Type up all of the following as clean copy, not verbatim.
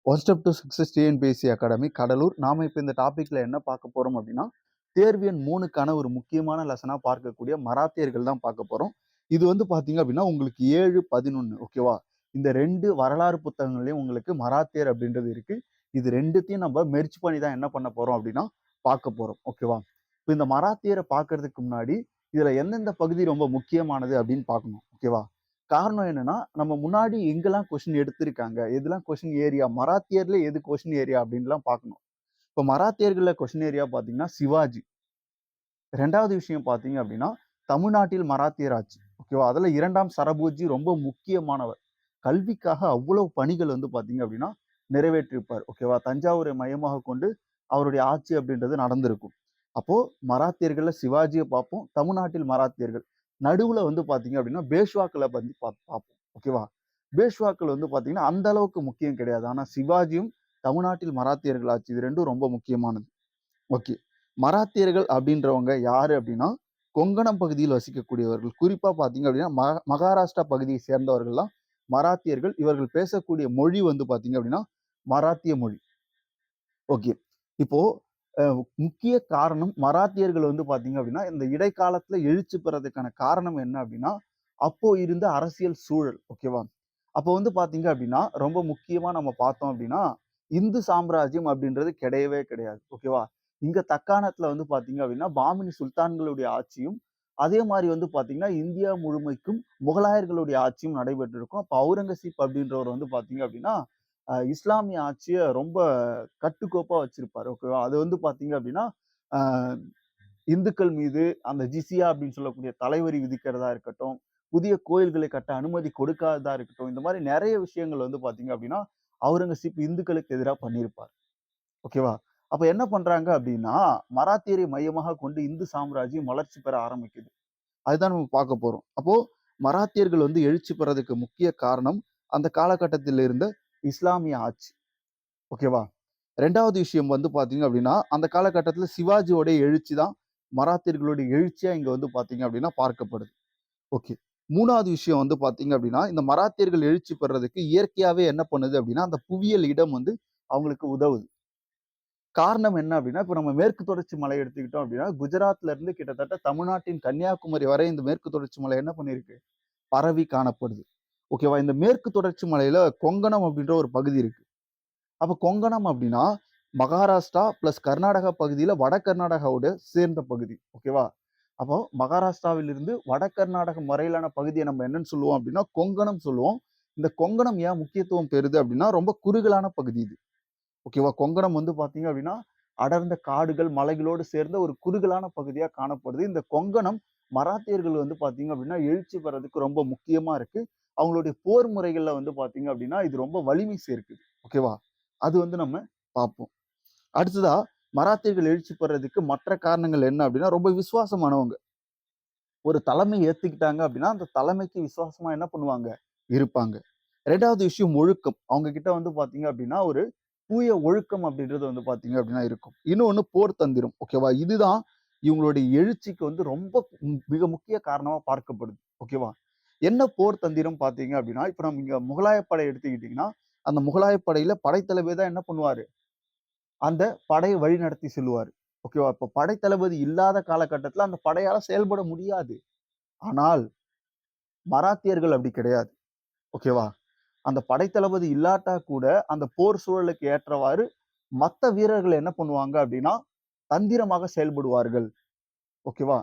One step to success TNPSC academy Cuddalore. நாம இப்ப இந்த டாபிக்ல என்ன பார்க்க போறோம் அப்படின்னா, தேர்வு எண் 3க்கான ஒரு முக்கியமான லெசனா பார்க்கக்கூடிய மராத்தியர்கள் தான் பார்க்க போறோம். இது வந்து பார்த்தீங்க அப்படின்னா, உங்களுக்கு 7, 11 ஓகேவா? இந்த 2 வரலாறு புத்தகங்கள்லயும் உங்களுக்கு மராத்தியர் அப்படின்றது இருக்கு. இது 2த்தையும் நம்ம மெர்ஜ் பண்ணி தான் என்ன பண்ண போறோம் அப்படின்னா, பார்க்க போறோம். ஓகேவா? இப்ப இந்த மராத்தியர பார்க்கறதுக்கு முன்னாடி, இதுல எந்தெந்த பகுதி ரொம்ப முக்கியமானது அப்படின்னு பார்க்கணும். ஓகேவா? காரணம் என்னன்னா, நம்ம முன்னாடி எங்கெல்லாம் கொஸ்டின் எடுத்திருக்காங்க, எதெல்லாம் கொஸ்டின் ஏரியா, மராத்தியர்ல எது கொஸ்டின் ஏரியா அப்படின்லாம் பார்க்கணும். இப்ப மராத்தியர்கள்ல கொஸ்டின் ஏரியா பார்த்தீங்கன்னா, சிவாஜி. 2வது விஷயம் பார்த்தீங்க அப்படின்னா, தமிழ்நாட்டில் மராத்தியர் ஆட்சி. ஓகேவா? அதுல 2ஆம் சரபோஜி ரொம்ப முக்கியமானவர். கல்விக்காக அவ்வளவு பணிகள் வந்து பார்த்தீங்க அப்படின்னா, நிறைவேற்றியிருப்பார். ஓகேவா? தஞ்சாவூரை மையமாக கொண்டு அவருடைய ஆட்சி அப்படின்றது நடந்திருக்கும். அப்போ மராத்தியர்கள்ல சிவாஜிய பார்ப்போம். தமிழ்நாட்டில் மராத்தியர்கள். நடுவுல வந்து பார்த்தீங்க அப்படின்னா, பேஷ்வாக்கள பத்தி பார்ப்போம். ஓகேவா? பேஷ்வாக்கள் வந்து பார்த்தீங்கன்னா, அந்த அளவுக்கு முக்கியம் கிடையாது. ஆனா சிவாஜியும், தமிழ்நாட்டில் மராத்தியர்கள் ஆட்சி இது 2ம் ரொம்ப முக்கியமானது. ஓகே. மராத்தியர்கள் அப்படின்றவங்க யாரு அப்படின்னா, கொங்கணம் பகுதியில் வசிக்கக்கூடியவர்கள். குறிப்பா பார்த்தீங்க அப்படின்னா, மகாராஷ்டிரா பகுதியை சேர்ந்தவர்கள் தான் மராத்தியர்கள். இவர்கள் பேசக்கூடிய மொழி வந்து பார்த்தீங்க அப்படின்னா, மராத்திய மொழி. ஓகே. இப்போ அ முக்கிய காரணம் மராத்தியர்கள் வந்து பார்த்தீங்க அப்படின்னா, இந்த இடைக்காலத்துல எழுச்சி பெறதுக்கான காரணம் என்ன அப்படின்னா, அப்போ இருந்த அரசியல் சூழல். ஓகேவா? அப்போ வந்து பார்த்தீங்க அப்படின்னா, ரொம்ப முக்கியமா நம்ம பார்த்தோம் அப்படின்னா, இந்து சாம்ராஜ்யம் அப்படின்றது கிடையவே கிடையாது. ஓகேவா? இங்க தக்காணத்துல வந்து பார்த்தீங்க அப்படின்னா, பாமினி சுல்தான்களுடைய ஆட்சியும், அதே மாரி வந்து பார்த்தீங்கன்னா, இந்தியா முழுமைக்கும் முகலாயர்களுடைய ஆட்சியும் நடைபெற்றிருக்கும். அப்ப அவுரங்கசீப் அப்படின்றவர் வந்து பார்த்தீங்க அப்படின்னா, இஸ்லாமிய ஆட்சிய ரொம்ப கட்டுக்கோப்பா வச்சிருப்பாரு. ஓகேவா? அது வந்து பார்த்தீங்க அப்படின்னா, அ இந்துக்கள் மீது அந்த ஜிஸியா அப்படின்னு சொல்லக்கூடிய தலைவரி விதிக்கிறதா இருக்கட்டும், புதிய கோயில்களை கட்ட அனுமதி கொடுக்காததா இருக்கட்டும், இந்த மாரி நெறைய விஷயங்கள் வந்து பார்த்தீங்க அப்படின்னா, அவுரங்கசீப் இந்துக்களுக்கு எதிரா பண்ணியிருப்பார். ஓகேவா? அப்ப என்ன பண்றாங்க அப்படின்னா, மராத்தியரை மையமாக கொண்டு இந்து சாம்ராஜ்யம் வளர்ச்சி பெற ஆரம்பிக்குது. அதுதான் நம்ம பார்க்க போறோம். அப்போ மராத்தியர்கள் வந்து எழுச்சி பெறதுக்கு முக்கிய காரணம், அந்த காலகட்டத்தில் இருந்த இஸ்லாமிய ஆட்சி. ஓகேவா? 2வது விஷயம் வந்து பார்த்தீங்க அப்படின்னா, அந்த காலகட்டத்தில சிவாஜியோடைய எழுச்சி தான் மராத்தியர்களுடைய எழுச்சியா இங்க வந்து பார்த்தீங்க அப்படின்னா பார்க்கப்படுது. ஓகே. 3வது விஷயம் வந்து பார்த்தீங்க அப்படின்னா, இந்த மராத்தியர்கள் எழுச்சி பெறதுக்கு இயற்கையாவே என்ன பண்ணுது அப்படின்னா, அந்த புவியியல் இடம் வந்து அவங்களுக்கு உதவுது. காரணம் என்ன அப்படின்னா, இப்ப நம்ம மேற்கு தொடர்ச்சி மலை எடுத்துக்கிட்டோம் அப்படின்னா, குஜராத்ல இருந்து கிட்டத்தட்ட தமிழ்நாட்டின் கன்னியாகுமரி வரை இந்த மேற்கு தொடர்ச்சி மலை என்ன பண்ணியிருக்கு? பரவி காணப்படுது. ஓகேவா? இந்த மேற்கு தொடர்ச்சி மலையில கொங்கணம் அப்படின்ற ஒரு பகுதி இருக்கு. அப்ப கொங்கணம் அப்படின்னா, மகாராஷ்டிரா பிளஸ் கர்நாடகா பகுதியில வட கர்நாடகாவோட சேர்ந்த பகுதி. ஓகேவா? அப்போ மகாராஷ்டிராவில் இருந்து வட கர்நாடகம் வரையிலான பகுதிய நம்ம என்னன்னு சொல்லுவோம் அப்படின்னா, கொங்கணம் சொல்லுவோம். இந்த கொங்கணம் ஏன் முக்கியத்துவம் பெறுது அப்படின்னா, ரொம்ப குறுகலான பகுதி இது. ஓகேவா? கொங்கணம் வந்து பார்த்தீங்க அப்படின்னா, அடர்ந்த காடுகள், மலைகளோடு சேர்ந்த ஒரு குறுகலான பகுதியா காணப்படுது. இந்த கொங்கணம் மராத்தியர்கள் வந்து பார்த்தீங்க அப்படின்னா, எழுச்சி பெறதுக்கு ரொம்ப முக்கியமா இருக்கு. அவங்களுடைய போர் முறைகள்ல வந்து பார்த்தீங்க அப்படின்னா, இது ரொம்ப வலிமை சேர்க்குது. ஓகேவா? அது வந்து நம்ம பார்ப்போம். அடுத்ததா மராத்தியர்கள் எழுச்சி பெறதுக்கு மற்ற காரணங்கள் என்ன அப்படின்னா, ரொம்ப விசுவாசமானவங்க. ஒரு தலைமை ஏத்துக்கிட்டாங்க அப்படின்னா, அந்த தலைமைக்கு விசுவாசமா என்ன பண்ணுவாங்க? இருப்பாங்க. 2வது விஷயம் ஒழுக்கம். அவங்க கிட்ட வந்து பார்த்தீங்க அப்படின்னா, ஒரு தூய ஒழுக்கம் அப்படின்றது வந்து பார்த்தீங்க அப்படின்னா இருக்கும். இன்னொன்னு போர் தந்திரம். ஓகேவா? இதுதான் இவங்களுடைய எழுச்சிக்கு வந்து ரொம்ப மிக முக்கிய காரணமா பார்க்கப்படுது. ஓகேவா? என்ன போர் தந்திரம் பார்த்தீங்க அப்படின்னா, இப்ப நம்ம இங்க முகலாய படை எடுத்துக்கிட்டீங்கன்னா, அந்த முகலாய படையில படைத்தளபதி தான் என்ன பண்ணுவாரு? அந்த படைய வழிநடத்தி செல்லுவாரு. ஓகேவா? இப்ப படைத்தளபதி இல்லாத காலகட்டத்தில அந்த படையால செயல்பட முடியாது. ஆனால் மராத்தியர்கள் அப்படி கிடையாது. ஓகேவா? அந்த படைத்தளபதி இல்லாட்டா கூட, அந்த போர் சூழலுக்கு ஏற்றவாறு மத்த வீரர்கள் என்ன பண்ணுவாங்க அப்படின்னா, தந்திரமாக செயல்படுவார்கள். ஓகேவா?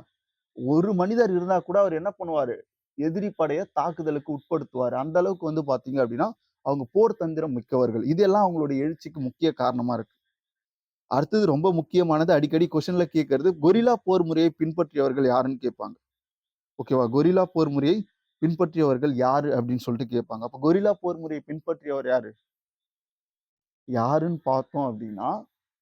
ஒரு மனிதர் இருந்தா கூட அவர் என்ன பண்ணுவாரு? எதிரி படைய தாக்குதலுக்கு உட்படுத்துவாரு. அந்த அளவுக்கு வந்து பார்த்தீங்க அப்படின்னா, அவங்க போர் தந்திரம் மிக்கவர்கள். இதெல்லாம் அவங்களுடைய எழுச்சிக்கு முக்கிய காரணமா இருக்கு. அடுத்தது ரொம்ப முக்கியமானது அடிக்கடி கொஸ்டின்ல கேட்கறது, கொரில்லா போர் முறையை பின்பற்றியவர்கள் யாருன்னு கேட்பாங்க. ஓகேவா? கொரில்லா போர் முறையை பின்பற்றியவர்கள் யாரு அப்படின்னு சொல்லிட்டு கேட்பாங்க. அப்ப கொரில்லா போர் முறையை பின்பற்றியவர் யாரு? யாருன்னு பார்த்தோம் அப்படின்னா,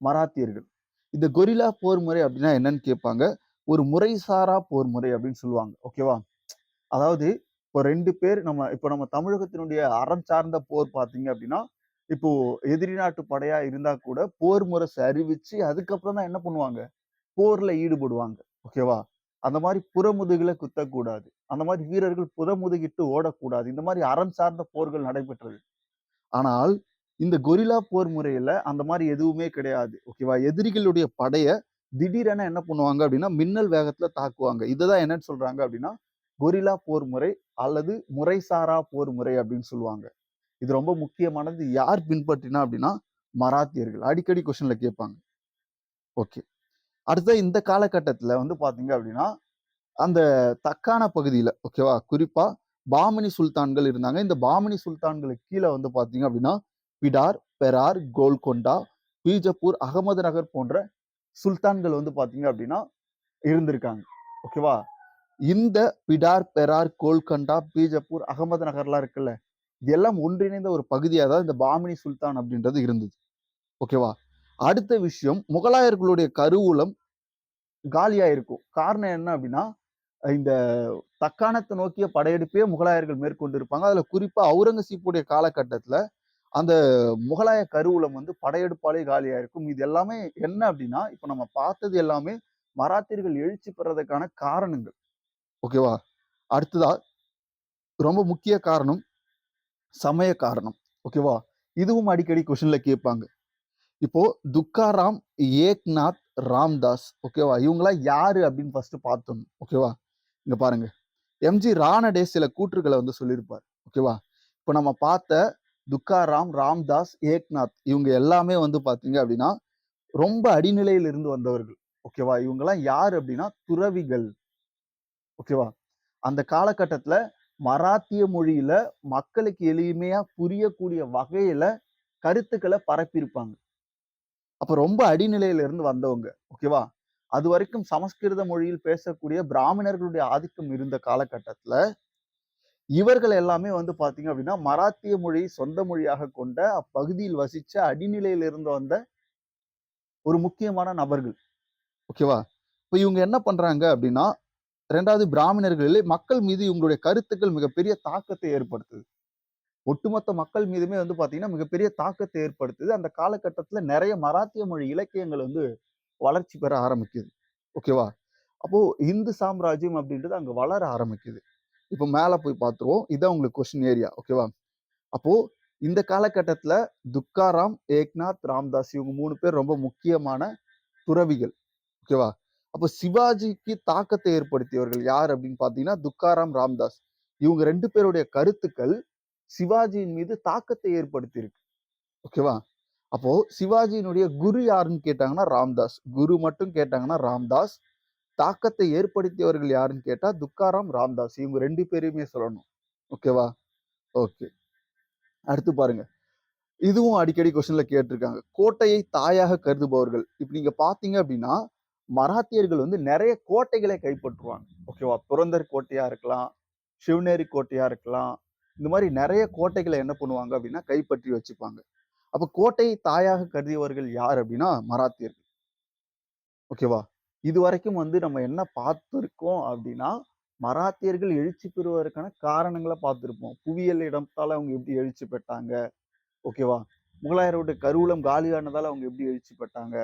மராத்தியர்கள். இந்த கொரில்லா போர் முறை அப்படின்னா என்னன்னு கேட்பாங்க. ஒரு முறைசாரா போர் முறை அப்படின்னு சொல்லுவாங்க. ஓகேவா? அதாவது இப்போ 2 பேர் நம்ம தமிழகத்தினுடைய அறம் சார்ந்த போர் பார்த்தீங்க அப்படின்னா, இப்போ எதிரி நாட்டு படையா இருந்தா கூட போர் முரசு அறிவிச்சு, அதுக்கப்புறம் தான் என்ன பண்ணுவாங்க? போர்ல ஈடுபடுவாங்க. ஓகேவா? அந்த மாரி புறமுதுகுல குத்தக்கூடாது. அந்த மாரி வீரர்கள் புறமுதுகிட்டு ஓடக்கூடாது. இந்த மாரி அறம் சார்ந்த போர்கள் நடைபெற்றது. ஆனால் இந்த கொரில்லா போர் முறையில அந்த மாரி எதுவுமே கிடையாது. ஓகேவா? எதிரிகளுடைய படைய திடீரென என்ன பண்ணுவாங்க அப்டின்னா, மின்னல் வேகத்துல தாக்குவாங்க. இததான் என்னன்னு சொல்றாங்க அப்டின்னா, கொரில்லா போர் முறை அல்லது முறைசாரா போர் முறை அப்டின்னு சொல்லுவாங்க. இது ரொம்ப முக்கியமானது. யார் பின்பற்றினா அப்டின்னா, மராத்தியர்கள். அடிக்கடி கொஸ்டின்ல கேட்பாங்க. ஓகே. அடுத்த இந்த காலகட்டத்துல வந்து பார்த்தீங்க அப்டின்னா, அந்த தக்கான பகுதியில ஓகேவா? குறிப்பா பாமினி சுல்தான்கள் இருந்தாங்க. இந்த பாமினி சுல்தான்களுக்கு கீழ வந்து பார்த்தீங்க அப்டின்னா, பிடார், பெரார், கோல்கொண்டா, பீஜப்பூர், அகமது நகர் போன்ற சுல்தான்கள் வந்து பார்த்தீங்க அப்டின்னா இருந்திருக்காங்க. ஓகேவா? இந்த பிடார், பெரார், கோல்கண்டா, பீஜப்பூர், அகமது நகர்லாம் இருக்குல்ல. இது எல்லாம் ஒன்றிணைந்த ஒரு பகுதியா தான் இந்த பாமினி சுல்தான் அப்படின்றது இருந்தது. ஓகேவா? அடுத்த விஷயம் முகலாயர்களுடைய கருவூலம் காலியா இருக்கும். காரணம் என்ன அப்படின்னா, இந்த தக்காணத்த நோக்கிய படையெடுப்பே முகலாயர்கள் மேற்கொண்டிருப்பாங்க. அதுல குறிப்பா அவுரங்கசீப்புடைய காலகட்டத்துல அந்த முகலாய கருவூலம் வந்து படையெடுப்பாலே காலியா இருக்கும். இது எல்லாமே என்ன அப்படின்னா, இப்ப நம்ம பார்த்தது எல்லாமே மராத்தியர்கள் எழுச்சி பெறதுக்கான காரணங்கள். ஓகேவா? அடுத்ததா ரொம்ப முக்கிய காரணம் சமய காரணம். ஓகேவா? இதுவும் அடிக்கடி கொஸ்டின்ல கேட்பாங்க. இப்போ துக்காராம், ஏக்நாத், ராம்தாஸ் ஓகேவா? இவங்கலாம் யாரு அப்படின்னு ஃபர்ஸ்ட் பார்த்தரணும். ஓகேவா? இங்க பாருங்க. எம்ஜி ரானடே சில கூற்றுகள வந்து சொல்லியிருப்பார். ஓகேவா? இப்ப நம்ம பார்த்த துக்காராம், ராம்தாஸ், ஏக்நாத் இவங்க எல்லாமே வந்து பார்த்தீங்க அப்படின்னா, ரொம்ப அடிநிலையில இருந்து வந்தவர்கள். ஓகேவா? இவங்கலாம் யாரு அப்படின்னா துறவிகள். ஓகேவா? அந்த காலகட்டத்துல மராத்திய மொழியில மக்களுக்கு எளிமையா புரியக்கூடிய வகையில கருத்துக்கள பரப்பியிருப்பாங்க. அப்ப ரொம்ப அடிநிலையில இருந்து வந்தவங்க. ஓகேவா? அதுவரைக்கும் சமஸ்கிருத மொழியில் பேசக்கூடிய பிராமணர்களுடைய ஆதிக்கம் இருந்த காலகட்டத்துல, இவர்கள் எல்லாமே வந்து பார்த்தீங்க அப்படின்னா, மராத்திய மொழியை சொந்த மொழியாக கொண்ட அப்பகுதியில் வசிச்ச அடிநிலையில இருந்து வந்த ஒரு முக்கியமான நபர்கள். ஓகேவா? இப்ப இவங்க என்ன பண்றாங்க அப்படின்னா, 2வது பிராமணர்களிலே மக்கள் மீது இவங்களுடைய கருத்துக்கள் மிகப்பெரிய தாக்கத்தை ஏற்படுத்துது. ஒட்டுமொத்த மக்கள் மீதுமே வந்து பார்த்தீங்கன்னா, மிகப்பெரிய தாக்கத்தை ஏற்படுத்துது. அந்த காலகட்டத்தில நெறைய மராத்திய மொழி இலக்கியங்கள் வந்து வளர்ச்சி பெற ஆரம்பிக்குது. ஓகேவா? அப்போ இந்து சாம்ராஜ்யம் அப்படின்றது அங்க வளர ஆரம்பிக்குது. இப்போ மேல போய் பார்த்துருவோம். இதான் உங்களுக்கு கொஸ்டின் ஏரியா. ஓகேவா? அப்போ இந்த காலகட்டத்தில துக்காராம், ஏக்நாத், ராம்தாஸ் இவங்க 3 பேர் ரொம்ப முக்கியமான துறவிகள். ஓகேவா? அப்போ சிவாஜிக்கு தாக்கத்தை ஏற்படுத்தியவர்கள் யார் அப்படின்னு பார்த்தீங்கன்னா, துக்காராம், ராம்தாஸ். இவங்க 2 பேருடைய கருத்துக்கள் சிவாஜியின் மீது தாக்கத்தை ஏற்படுத்தியிருக்கு. ஓகேவா? அப்போ சிவாஜியினுடைய குரு யாருன்னு கேட்டாங்கன்னா ராம்தாஸ். குரு மட்டும் கேட்டாங்கன்னா ராம்தாஸ். தாக்கத்தை ஏற்படுத்தியவர்கள் யாருன்னு கேட்டா துக்காராம், ராம்தாஸ். இவங்க 2 பேரையுமே சொல்லணும். ஓகேவா? ஓகே. அடுத்து பாருங்க. இதுவும் அடிக்கடி கொஸ்டின்ல கேட்டிருக்காங்க. கோட்டையை தாயாக கருதுபவர்கள். இப்ப நீங்க பார்த்தீங்க அப்படின்னா, மராத்தியர்கள் வந்து நெறைய கோட்டைகளை கைப்பற்றுவாங்க. ஓகேவா? புரந்தர் கோட்டையா இருக்கலாம், சிவனேரி கோட்டையா இருக்கலாம். இந்த மாரி நெறைய கோட்டைகள என்ன பண்ணுவாங்க அப்படின்னா, கைப்பற்றி வச்சுப்பாங்க. அப்ப கோட்டையை தாயாக கருதியவர்கள் யார் அப்படின்னா, மராத்தியர்கள். ஓகேவா? இதுவரைக்கும் வந்து நம்ம என்ன பார்த்திருக்கோம் அப்படின்னா, மராத்தியர்கள் எழுச்சி பெறுவதற்கான காரணங்கள பார்த்திருப்போம். புவியியல் இடத்தால அவங்க எப்படி எழுச்சி பெற்றாங்க. ஓகேவா? முகலாயருடைய கருவூலம் காலியானதால அவங்க எப்படி எழுச்சி பெற்றாங்க.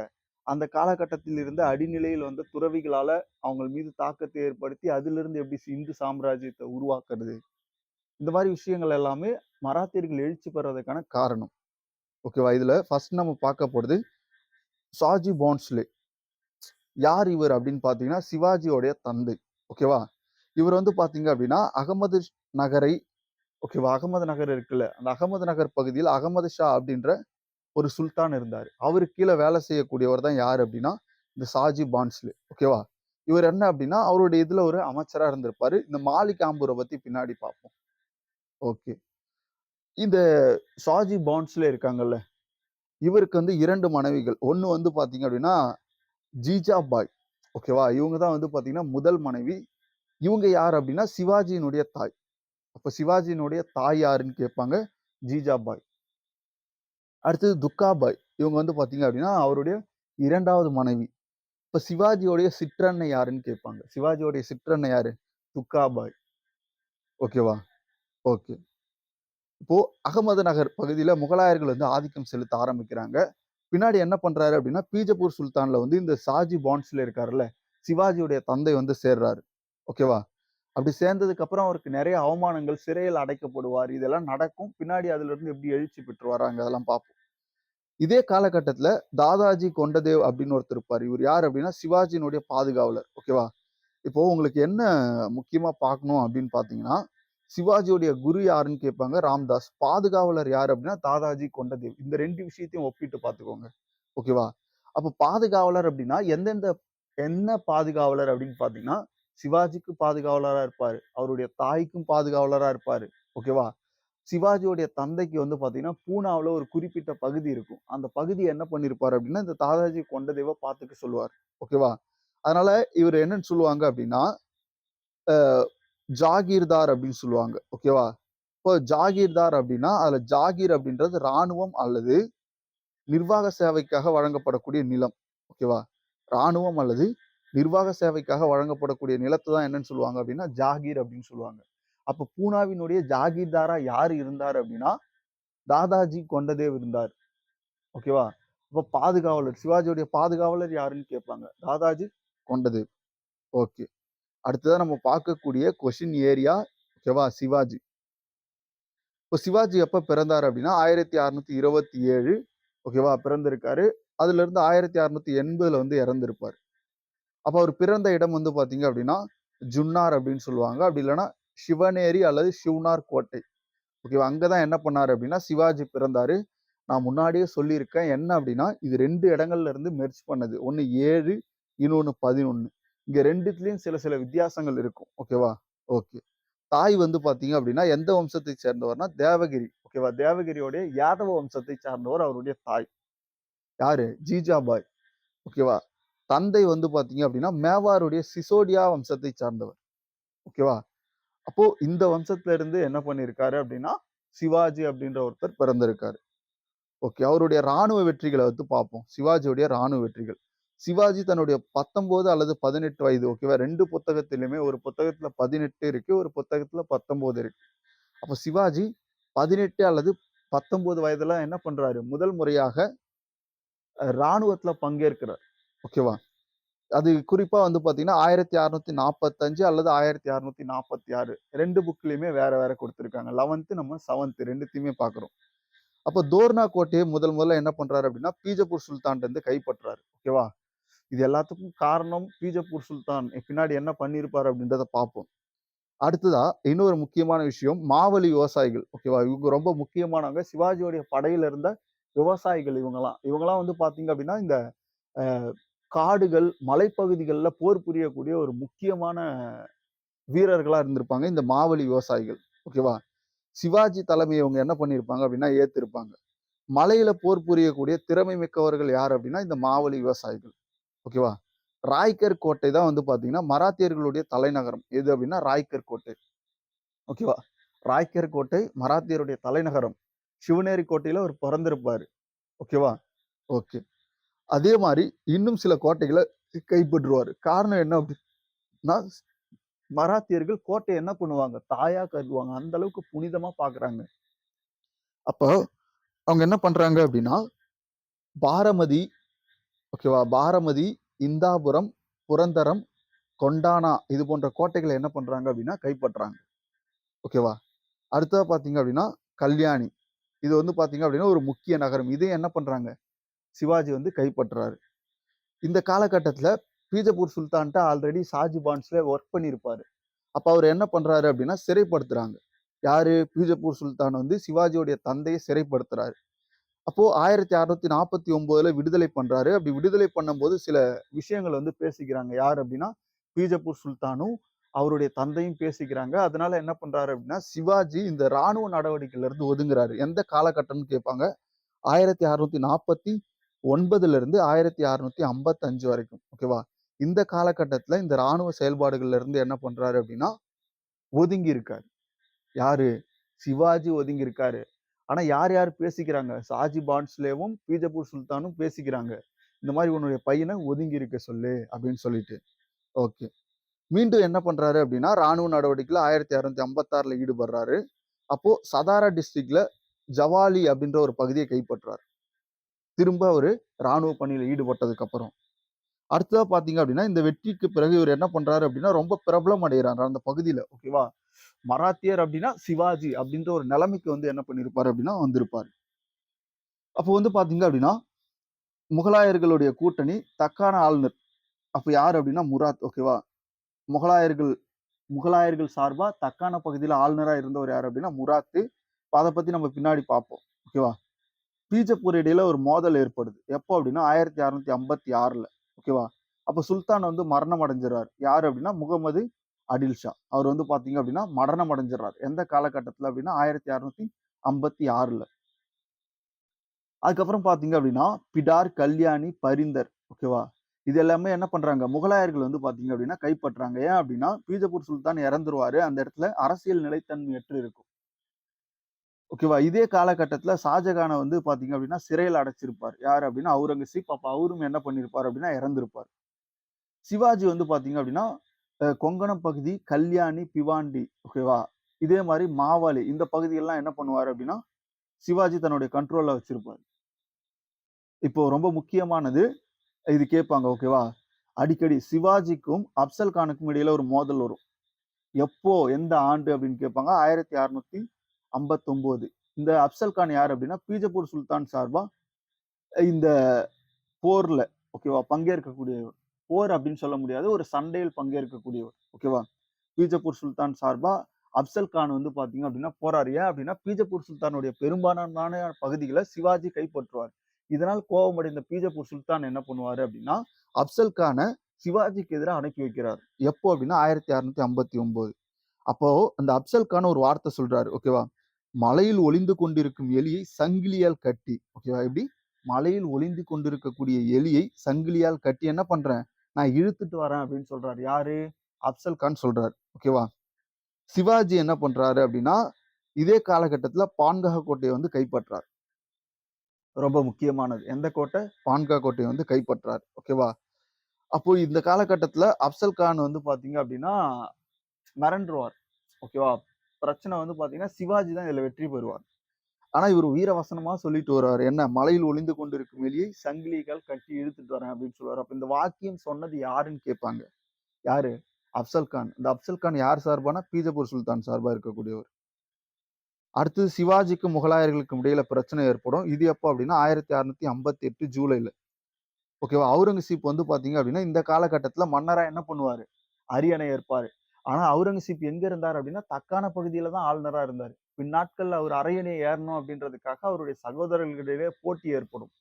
அந்த காலகட்டத்தில் இருந்த அடிநிலையில் வந்த துறவிகளால அவங்க மீது தாக்கத்தை ஏற்படுத்தி, அதிலிருந்து எப்படி இந்து சாம்ராஜ்யத்த உருவாக்குறது. இந்த மாரி விஷயங்கள் எல்லாமே மராத்தியர்கள் எழுச்சி பெறதுக்கான காரணம். ஓகேவா? இதுல ஃபர்ஸ்ட் நம்ம பார்க்க போறது ஷாஜி போன்ஸ்லே. யார் இவர் அப்படின்னு பார்த்தீங்கன்னா, சிவாஜியோடைய தந்தை. ஓகேவா? இவர் வந்து பார்த்தீங்க அப்படின்னா, அகமது நகரை ஓகேவா? அகமது நகர் இருக்குல்ல, அந்த அகமது நகர் பகுதியில் அகமது ஷா அப்படின்ற ஒரு சுல்தான் இருந்தாரு. அவருக்கு கீழ வேலை செய்யக்கூடியவர் தான் யாரு அப்படின்னா, இந்த ஷாஜி பான்ஸ்லே. ஓகேவா? இவர் என்ன அப்படின்னா, அவருடைய இதுல ஒரு அமைச்சரா இருந்திருப்பாரு. இந்த மாலிக் காம்பூர பத்தி பின்னாடி பார்ப்போம். ஓகே. இந்த ஷாஜி பான்ஸ்லே இருக்காங்கல்ல, இவருக்கு வந்து 2 மனைவிகள். ஒண்ணு வந்து பார்த்தீங்க அப்படின்னா, ஜீஜாபாய். ஓகேவா? இவங்க தான் வந்து பார்த்தீங்கன்னா, முதல் மனைவி. இவங்க யார் அப்படின்னா, சிவாஜியினுடைய தாய். அப்ப சிவாஜியினுடைய தாய் யாருன்னு கேட்பாங்க. ஜீஜாபாய். அடுத்தது துக்காபாய். இவங்க வந்து பார்த்தீங்க அப்படின்னா, அவருடைய 2வது மனைவி. இப்ப சிவாஜியோடைய சிற்றன்னை யாருன்னு கேட்பாங்க. சிவாஜியோடைய சிற்றன்னை யாரு? துக்காபாய். ஓகேவா? ஓகே. இப்போ அகமது நகர் பகுதியில முகலாயர்கள் வந்து ஆதிக்கம் செலுத்த ஆரம்பிக்கிறாங்க. பின்னாடி என்ன பண்றாரு அப்படின்னா, பீஜப்பூர் சுல்தான்ல வந்து இந்த ஷாஜி பான்ஸ்லே இருக்காருல்ல, சிவாஜியுடைய தந்தை வந்து சேர்றாரு. ஓகேவா? அப்படி சேர்ந்ததுக்கு அப்புறம் அவருக்கு நிறைய அவமானங்கள், சிறையில் அடைக்கப்படுவார். இதெல்லாம் நடக்கும். பின்னாடி அதிலிருந்து எப்படி எழுச்சி பெற்று வராங்க அதெல்லாம் பார்ப்போம். இதே காலகட்டத்துல தாதாஜி கொண்டதேவ் அப்படின்னு ஒருத்தர் இருப்பாரு. இவர் யார் அப்படின்னா சிவாஜியினுடைய பாதுகாவலர். ஓகேவா? இப்போ உங்களுக்கு என்ன முக்கியமா பார்க்கணும் அப்படின்னு பார்த்தீங்கன்னா, சிவாஜியுடைய குரு யாருன்னு கேட்பாங்க. ராம்தாஸ். பாதுகாவலர் யாரு அப்படின்னா தாதாஜி கொண்டதேவ். இந்த 2 விஷயத்தையும் ஒப்பிட்டு பார்த்துக்கோங்க. ஓகேவா? அப்ப பாதுகாவலர் அப்படின்னா என்ன பாதுகாவலர் அப்படின்னு பார்த்தீங்கன்னா, சிவாஜிக்கு பாதுகாவலரா இருப்பாரு. அவருடைய தாய்க்கும் பாதுகாவலரா இருப்பாரு. ஓகேவா? சிவாஜியுடைய தந்தைக்கு வந்து பார்த்தீங்கன்னா, பூனாவுல ஒரு குறிப்பிட்ட பகுதி இருக்கும். அந்த பகுதிய என்ன பண்ணியிருப்பாரு அப்படின்னா, இந்த தாதாஜி கொண்டதேவ பார்த்துக்க சொல்லுவாரு. ஓகேவா? அதனால இவரு என்னன்னு சொல்லுவாங்க அப்படின்னா, அ ஜாகீர்தார் அப்படின்னு சொல்லுவாங்க. ஓகேவா? இப்போ ஜாகீர்தார் அப்படின்னா, அதுல ஜாகீர் அப்படின்றது ராணுவம் அல்லது நிர்வாக சேவைக்காக வழங்கப்படக்கூடிய நிலம். ஓகேவா? ராணுவம் அல்லது நிர்வாக சேவைக்காக வழங்கப்படக்கூடிய நிலத்த தான் என்னன்னு சொல்லுவாங்க அப்படின்னா, ஜாகீர் அப்படின்னு சொல்லுவாங்க. அப்ப பூனாவினுடைய ஜாகீர்தாரா யாரு இருந்தார் அப்படின்னா, தாதாஜி கொண்டதேவ் இருந்தார். ஓகேவா? அப்ப பாதுகாவலர், சிவாஜியுடைய பாதுகாவலர் யாருன்னு கேட்பாங்க. தாதாஜி கொண்டதேவ். ஓகே. அடுத்ததா நம்ம பார்க்கக்கூடிய கொஸ்டின் ஏரியா ஓகேவா? சிவாஜி. இப்போ சிவாஜி எப்ப பிறந்தார் அப்படின்னா, 1627 ஓகேவா? பிறந்திருக்காரு. அதிலிருந்து 1680ல வந்து இறந்திருப்பாரு. அப்ப அவர் பிறந்த இடம் வந்து பார்த்தீங்க அப்படின்னா, ஜுன்னார் அப்படின்னு சொல்லுவாங்க. அப்படி இல்லன்னா சிவனேரி அல்லது சிவ்னார் கோட்டை. ஓகேவா? அங்க தான் என்ன பண்ணாரு அப்படின்னா, சிவாஜி பிறந்தாரு. நான் முன்னாடியே சொல்லியிருக்கேன். என்ன அப்படின்னா, இது 2 இடங்கள்ல இருந்து மெர்ஜ் பண்ணது. ஒண்ணு 7 இன்னொன்னு 11. இங்க 2த்துலயும் சில சில வித்தியாசங்கள் இருக்கும். ஓகேவா? ஓகே. தாய் வந்து பார்த்தீங்க அப்படின்னா, எந்த வம்சத்தை சேர்ந்தவர்னா தேவகிரி. ஓகேவா? தேவகிரியோடைய யாதவ வம்சத்தை சார்ந்தவர் அவருடைய தாய். யாரு? ஜீஜாபாய். ஓகேவா? தந்தை வந்து பார்த்தீங்க அப்படின்னா, மேவாருடைய சிசோடியா வம்சத்தை சார்ந்தவர். ஓகேவா? அப்போ இந்த வம்சத்துல இருந்து என்ன பண்ணியிருக்காரு அப்படின்னா, சிவாஜி அப்படின்ற ஒருத்தர் பிறந்திருக்காரு. ஓகே. அவருடைய ராணுவ வெற்றிகள வந்து பார்ப்போம். சிவாஜியுடைய ராணுவ வெற்றிகள். சிவாஜி தன்னுடைய 19 அல்லது 18 வயது ஓகேவா? 2 புத்தகத்திலுமே ஒரு புத்தகத்துல 18 இருக்கு. ஒரு புத்தகத்துல 19 இருக்கு. அப்ப சிவாஜி 18 அல்லது 19 வயதுல என்ன பண்றாரு? முதல் முறையாக ராணுவத்துல பங்கேற்கிறார். ஓகேவா? அது குறிப்பா வந்து பார்த்தீங்கன்னா, 1645 அல்லது 1646 2 புக்லயுமே வேற வேற குடுத்திருக்காங்க. 11த் நம்ம 7த் 2த்தையுமே பார்க்கிறோம். அப்ப தோர்னா கோட்டையை முதல்ல என்ன பண்றாரு அப்படின்னா, பீஜப்பூர் சுல்தான்ட்ட இருந்து கைப்பற்றாரு. ஓகேவா? இது எல்லாத்துக்கும் காரணம் பீஜப்பூர் சுல்தான் பின்னாடி என்ன பண்ணியிருப்பாரு அப்படின்றத பார்ப்போம். அடுத்ததா இன்னொரு முக்கியமான விஷயம், மாவலி விவசாயிகள். ஓகேவா? இவங்க ரொம்ப முக்கியமானவங்க. சிவாஜியுடைய படையில இருந்த விவசாயிகள் இவங்கலாம். இவங்கலாம் வந்து பார்த்தீங்க அப்படின்னா, இந்த அ காடுகள், மலைப்பகுதிகள்ல போர் புரியக்கூடிய ஒரு முக்கியமான வீரர்களா இருந்திருப்பாங்க, இந்த மாவலி விவசாயிகள். ஓகேவா? சிவாஜி தலைமையை இவங்க என்ன பண்ணியிருப்பாங்க அப்படின்னா, ஏத்திருப்பாங்க. மலையில போர் புரியக்கூடிய திறமை மிக்கவர்கள் யார் அப்படின்னா, இந்த மாவலி விவசாயிகள். ஓகேவா? ராய்கர் கோட்டை தான் வந்து பார்த்தீங்கன்னா, மராத்தியர்களுடைய தலைநகரம். எது அப்படின்னா, ராய்கர் கோட்டை. ஓகேவா? ராய்கர் கோட்டை மராத்தியருடைய தலைநகரம். சிவனேரி கோட்டையில அவர் பொறந்திருப்பாரு. ஓகேவா? ஓகே. அதே மாரி இன்னும் சில கோட்டைகள கைப்பற்றுவாரு. காரணம் என்ன அப்படின்னா, மராத்தியர்கள் கோட்டைய என்ன பண்ணுவாங்க? தாயா கருதுவாங்க. அந்த அளவுக்கு புனிதமா பார்க்குறாங்க. அப்போ அவங்க என்ன பண்றாங்க அப்படின்னா, பாரமதி ஓகேவா? பாரமதி, இந்தாபுரம், புரந்தரம், கொண்டானா இது போன்ற கோட்டைகள என்ன பண்றாங்க அப்படின்னா, கைப்பற்றாங்க. ஓகேவா? அடுத்ததா பார்த்தீங்க அப்படின்னா, கல்யாணி. இது வந்து பார்த்தீங்க அப்படின்னா, ஒரு முக்கிய நகரம். இதையும் என்ன பண்றாங்க? சிவாஜி வந்து கைப்பற்றுறாரு. இந்த காலகட்டத்தில பீஜப்பூர் சுல்தான்ட்ட ஆல்ரெடி ஷாஜி பான்ஸ்லே வொர்க் பண்ணியிருப்பாரு. அப்ப அவரு என்ன பண்றாரு அப்படின்னா, சிறைப்படுத்துறாங்க. யாரு? பீஜப்பூர் சுல்தான் வந்து சிவாஜியுடைய தந்தைய சிறைப்படுத்துறாரு. அப்போ 1649ல விடுதலை பண்றாரு. அப்படி விடுதலை பண்ணும்போது சில விஷயங்கள் வந்து பேசிக்கிறாங்க. யார் அப்படின்னா, பீஜப்பூர் சுல்தானும், அவருடைய தந்தையும் பேசிக்கிறாங்க. அதனால என்ன பண்றாரு அப்படின்னா, சிவாஜி இந்த ராணுவ நடவடிக்கையில இருந்து ஒதுங்குறாரு. எந்த காலகட்டம்னு கேட்பாங்க. 1649ல இருந்து 1655 வரைக்கும். ஓகேவா? இந்த காலகட்டத்தில இந்த ராணுவ செயல்பாடுகள்ல இருந்து என்ன பண்றாரு அப்படின்னா, ஒதுங்கி இருக்காரு. யாரு? சிவாஜி ஒதுங்கி இருக்காரு. ஆனா யார் யார் பேசிக்கிறாங்க? ஷாஜி பான்ஸ்லேவும், பீஜப்பூர் சுல்தானும் பேசிக்கிறாங்க. இந்த மாரி உன்னுடைய பையன ஒதுங்கி இருக்க சொல்லு அப்படின்னு சொல்லிட்டு. ஓகே. மீண்டும் என்ன பண்றாரு அப்படின்னா, ராணுவ நடவடிக்கையில 1656ல ஈடுபடுறாரு. அப்போ சதாரா டிஸ்ட்ரிக்ட்ல ஜவாலி அப்படின்ற ஒரு பகுதிய கைப்பற்றாரு. திரும்ப அவரு ராணுவ பணியில ஈடுபட்டதுக்கு அப்புறம். அடுத்ததா பார்த்தீங்க அப்படின்னா, இந்த வெற்றிக்கு பிறகு இவரு என்ன பண்றாரு அப்படின்னா, ரொம்ப பிரபலம் அடையறாரு அந்த பகுதியில. ஓகேவா? மராத்தியர் அப்படின்னா சிவாஜி அப்படின்ற ஒரு நிலைமைக்கு வந்து என்ன பண்ணியிருப்பாரு அப்படின்னா வந்திருப்பாரு. அப்போ வந்து பார்த்தீங்க அப்படின்னா, முகலாயர்களுடைய கூட்டணி தக்கான ஆளுநர். அப்ப யாரு அப்படின்னா முராத். ஓகேவா? முகலாயர்கள் முகலாயர்கள் சார்பா தக்கான பகுதியில ஆளுநரா இருந்தவர் யாரு அப்படின்னா முராத்து. அத பத்தி நம்ம பின்னாடி பார்ப்போம். ஓகேவா? பீஜப்பூர் இடையில ஒரு மோதல் ஏற்படுது. எப்போ அப்படின்னா 1656ல. ஓகேவா? அப்ப சுல்தான் வந்து மரணம் அடைஞ்சிறாரு. யாரு அப்படின்னா முகமது அடில் ஷா. அவர் வந்து பார்த்தீங்க அப்படின்னா மரணம் அடைஞ்சிறாரு. எந்த காலகட்டத்தில அப்படின்னா 1656ல. அதுக்கப்புறம் பார்த்தீங்க அப்படின்னா, பிடார், கல்யாணி, பரிந்தர். ஓகேவா? இது எல்லாமே என்ன பண்றாங்க, முகலாயர்கள் வந்து பார்த்தீங்க அப்படின்னா கைப்பற்றாங்க. ஏன் அப்படின்னா, பீஜப்பூர் சுல்தான் இறந்துருவாரு. அந்த இடத்துல அரசியல் நிலைத்தன்மையற்று இருக்கும். ஓகேவா? இதே காலகட்டத்தில ஷாஜகான வந்து பார்த்தீங்க அப்படின்னா, சிறையில அடைச்சிருப்பார். யாரு அப்படின்னா, அவுரங்கசீப். அப்ப அவரும் என்ன பண்ணியிருப்பார் அப்படின்னா, இறந்திருப்பார். சிவாஜி வந்து பார்த்தீங்க அப்படின்னா, கொங்கணம் பகுதி, கல்யாணி, பிவாண்டி. ஓகேவா? இதே மாரி மாவாலி இந்த பகுதியெல்லாம் என்ன பண்ணுவாரு அப்படின்னா, சிவாஜி தன்னுடைய கண்ட்ரோல்ல வச்சிருப்பாரு. இப்போ ரொம்ப முக்கியமானது இது கேட்பாங்க. ஓகேவா? அடிக்கடி சிவாஜிக்கும், அப்சல் கானுக்கும் இடையில ஒரு மோதல் வரும். எப்போ? எந்த ஆண்டு? அப்படின்னு கேட்பாங்க. 1659. இந்த அப்சல் கான் யாரு அப்படின்னா, பீஜப்பூர் சுல்தான் சார்பா இந்த போர்ல ஓகேவா? பங்கேற்கக்கூடியவர். போர் அப்படின்னு சொல்ல முடியாது. ஒரு சண்டையில் பங்கேற்கக்கூடியவர். ஓகேவா? பீஜப்பூர் சுல்தான் சார்பா அப்சல் கான் வந்து பார்த்தீங்க அப்படின்னா போராரு. ஏன் அப்படின்னா, பீஜப்பூர் சுல்தானுடைய பெரும்பாலான பகுதிகள சிவாஜி கைப்பற்றுவார். இதனால் கோபமடைந்த பீஜப்பூர் சுல்தான் என்ன பண்ணுவாரு அப்படின்னா, அப்சல் கான சிவாஜிக்கு எதிரா அனுப்பி வைக்கிறார். எப்போ அப்படின்னா 1659. அப்போ அந்த அப்சல் கான் ஒரு வார்த்தை சொல்றாரு. ஓகேவா? மலையில் ஒளிந்து கொண்டிருக்கும் எலியை சங்கிலியால் கட்டி. ஓகேவா? எப்படி? மலையில் ஒளிந்து கொண்டிருக்கக்கூடிய எலியை சங்கிலியால் கட்டி என்ன பண்றேன்? நான் இழுத்துட்டு வரேன் அப்படின்னு சொல்றாரு. யாரு? அப்சல் கான் சொல்றாரு. ஓகேவா? சிவாஜி என்ன பண்றாரு அப்படின்னா, இதே காலகட்டத்தில பான்கா கோட்டைய வந்து கைப்பற்றார். ரொம்ப முக்கியமானது. எந்த கோட்டை? பான்கா கோட்டைய வந்து கைப்பற்றார். ஓகேவா? அப்போ இந்த காலகட்டத்தில அப்சல் கான் வந்து பார்த்தீங்க அப்படின்னா, மிரண்டுருவார். ஓகேவா? பிரச்சனை வந்து பார்த்தீங்கன்னா, சிவாஜி தான் இதுல வெற்றி பெறுவார். ஆனா, இவரு வீரவசனமா சொல்லிட்டு வருவாரு. என்ன? மலையில் ஒளிந்து கொண்டிருக்கும் எலியை சங்கிலியால் கட்டி இழுத்துட்டு வரேன் அப்படின்னு சொல்லுவாரு. அப்ப இந்த வாக்கியம் சொன்னது யாருன்னு கேட்பாங்க. யாரு? அப்சல் கான். இந்த அப்சல் கான் யார் சார்பானா? பீஜப்பூர் சுல்தான் சார்பா இருக்கக்கூடியவர். அடுத்தது சிவாஜிக்கும் முகலாயர்களுக்கும் இடையில பிரச்சனை ஏற்படும். இது எப்போ அப்படின்னா 1658 ஜூலைல. ஓகேவா? அவுரங்கசீப் வந்து பார்த்தீங்க அப்படின்னா, இந்த காலகட்டத்தில மன்னரா என்ன பண்ணுவாரு? அரியணை ஏற்பாரு. ஆனா, அவுரங்கசீப் எங்க இருந்தாரு அப்படின்னா, தக்கான பகுதியில தான் ஆளுநரா இருந்தாரு. பின்னாட்கள்ல அவர் அரியணை ஏறணும் அப்படின்றதுக்காக அவருடைய சகோதரர்களிடையே போட்டி ஏற்படும்.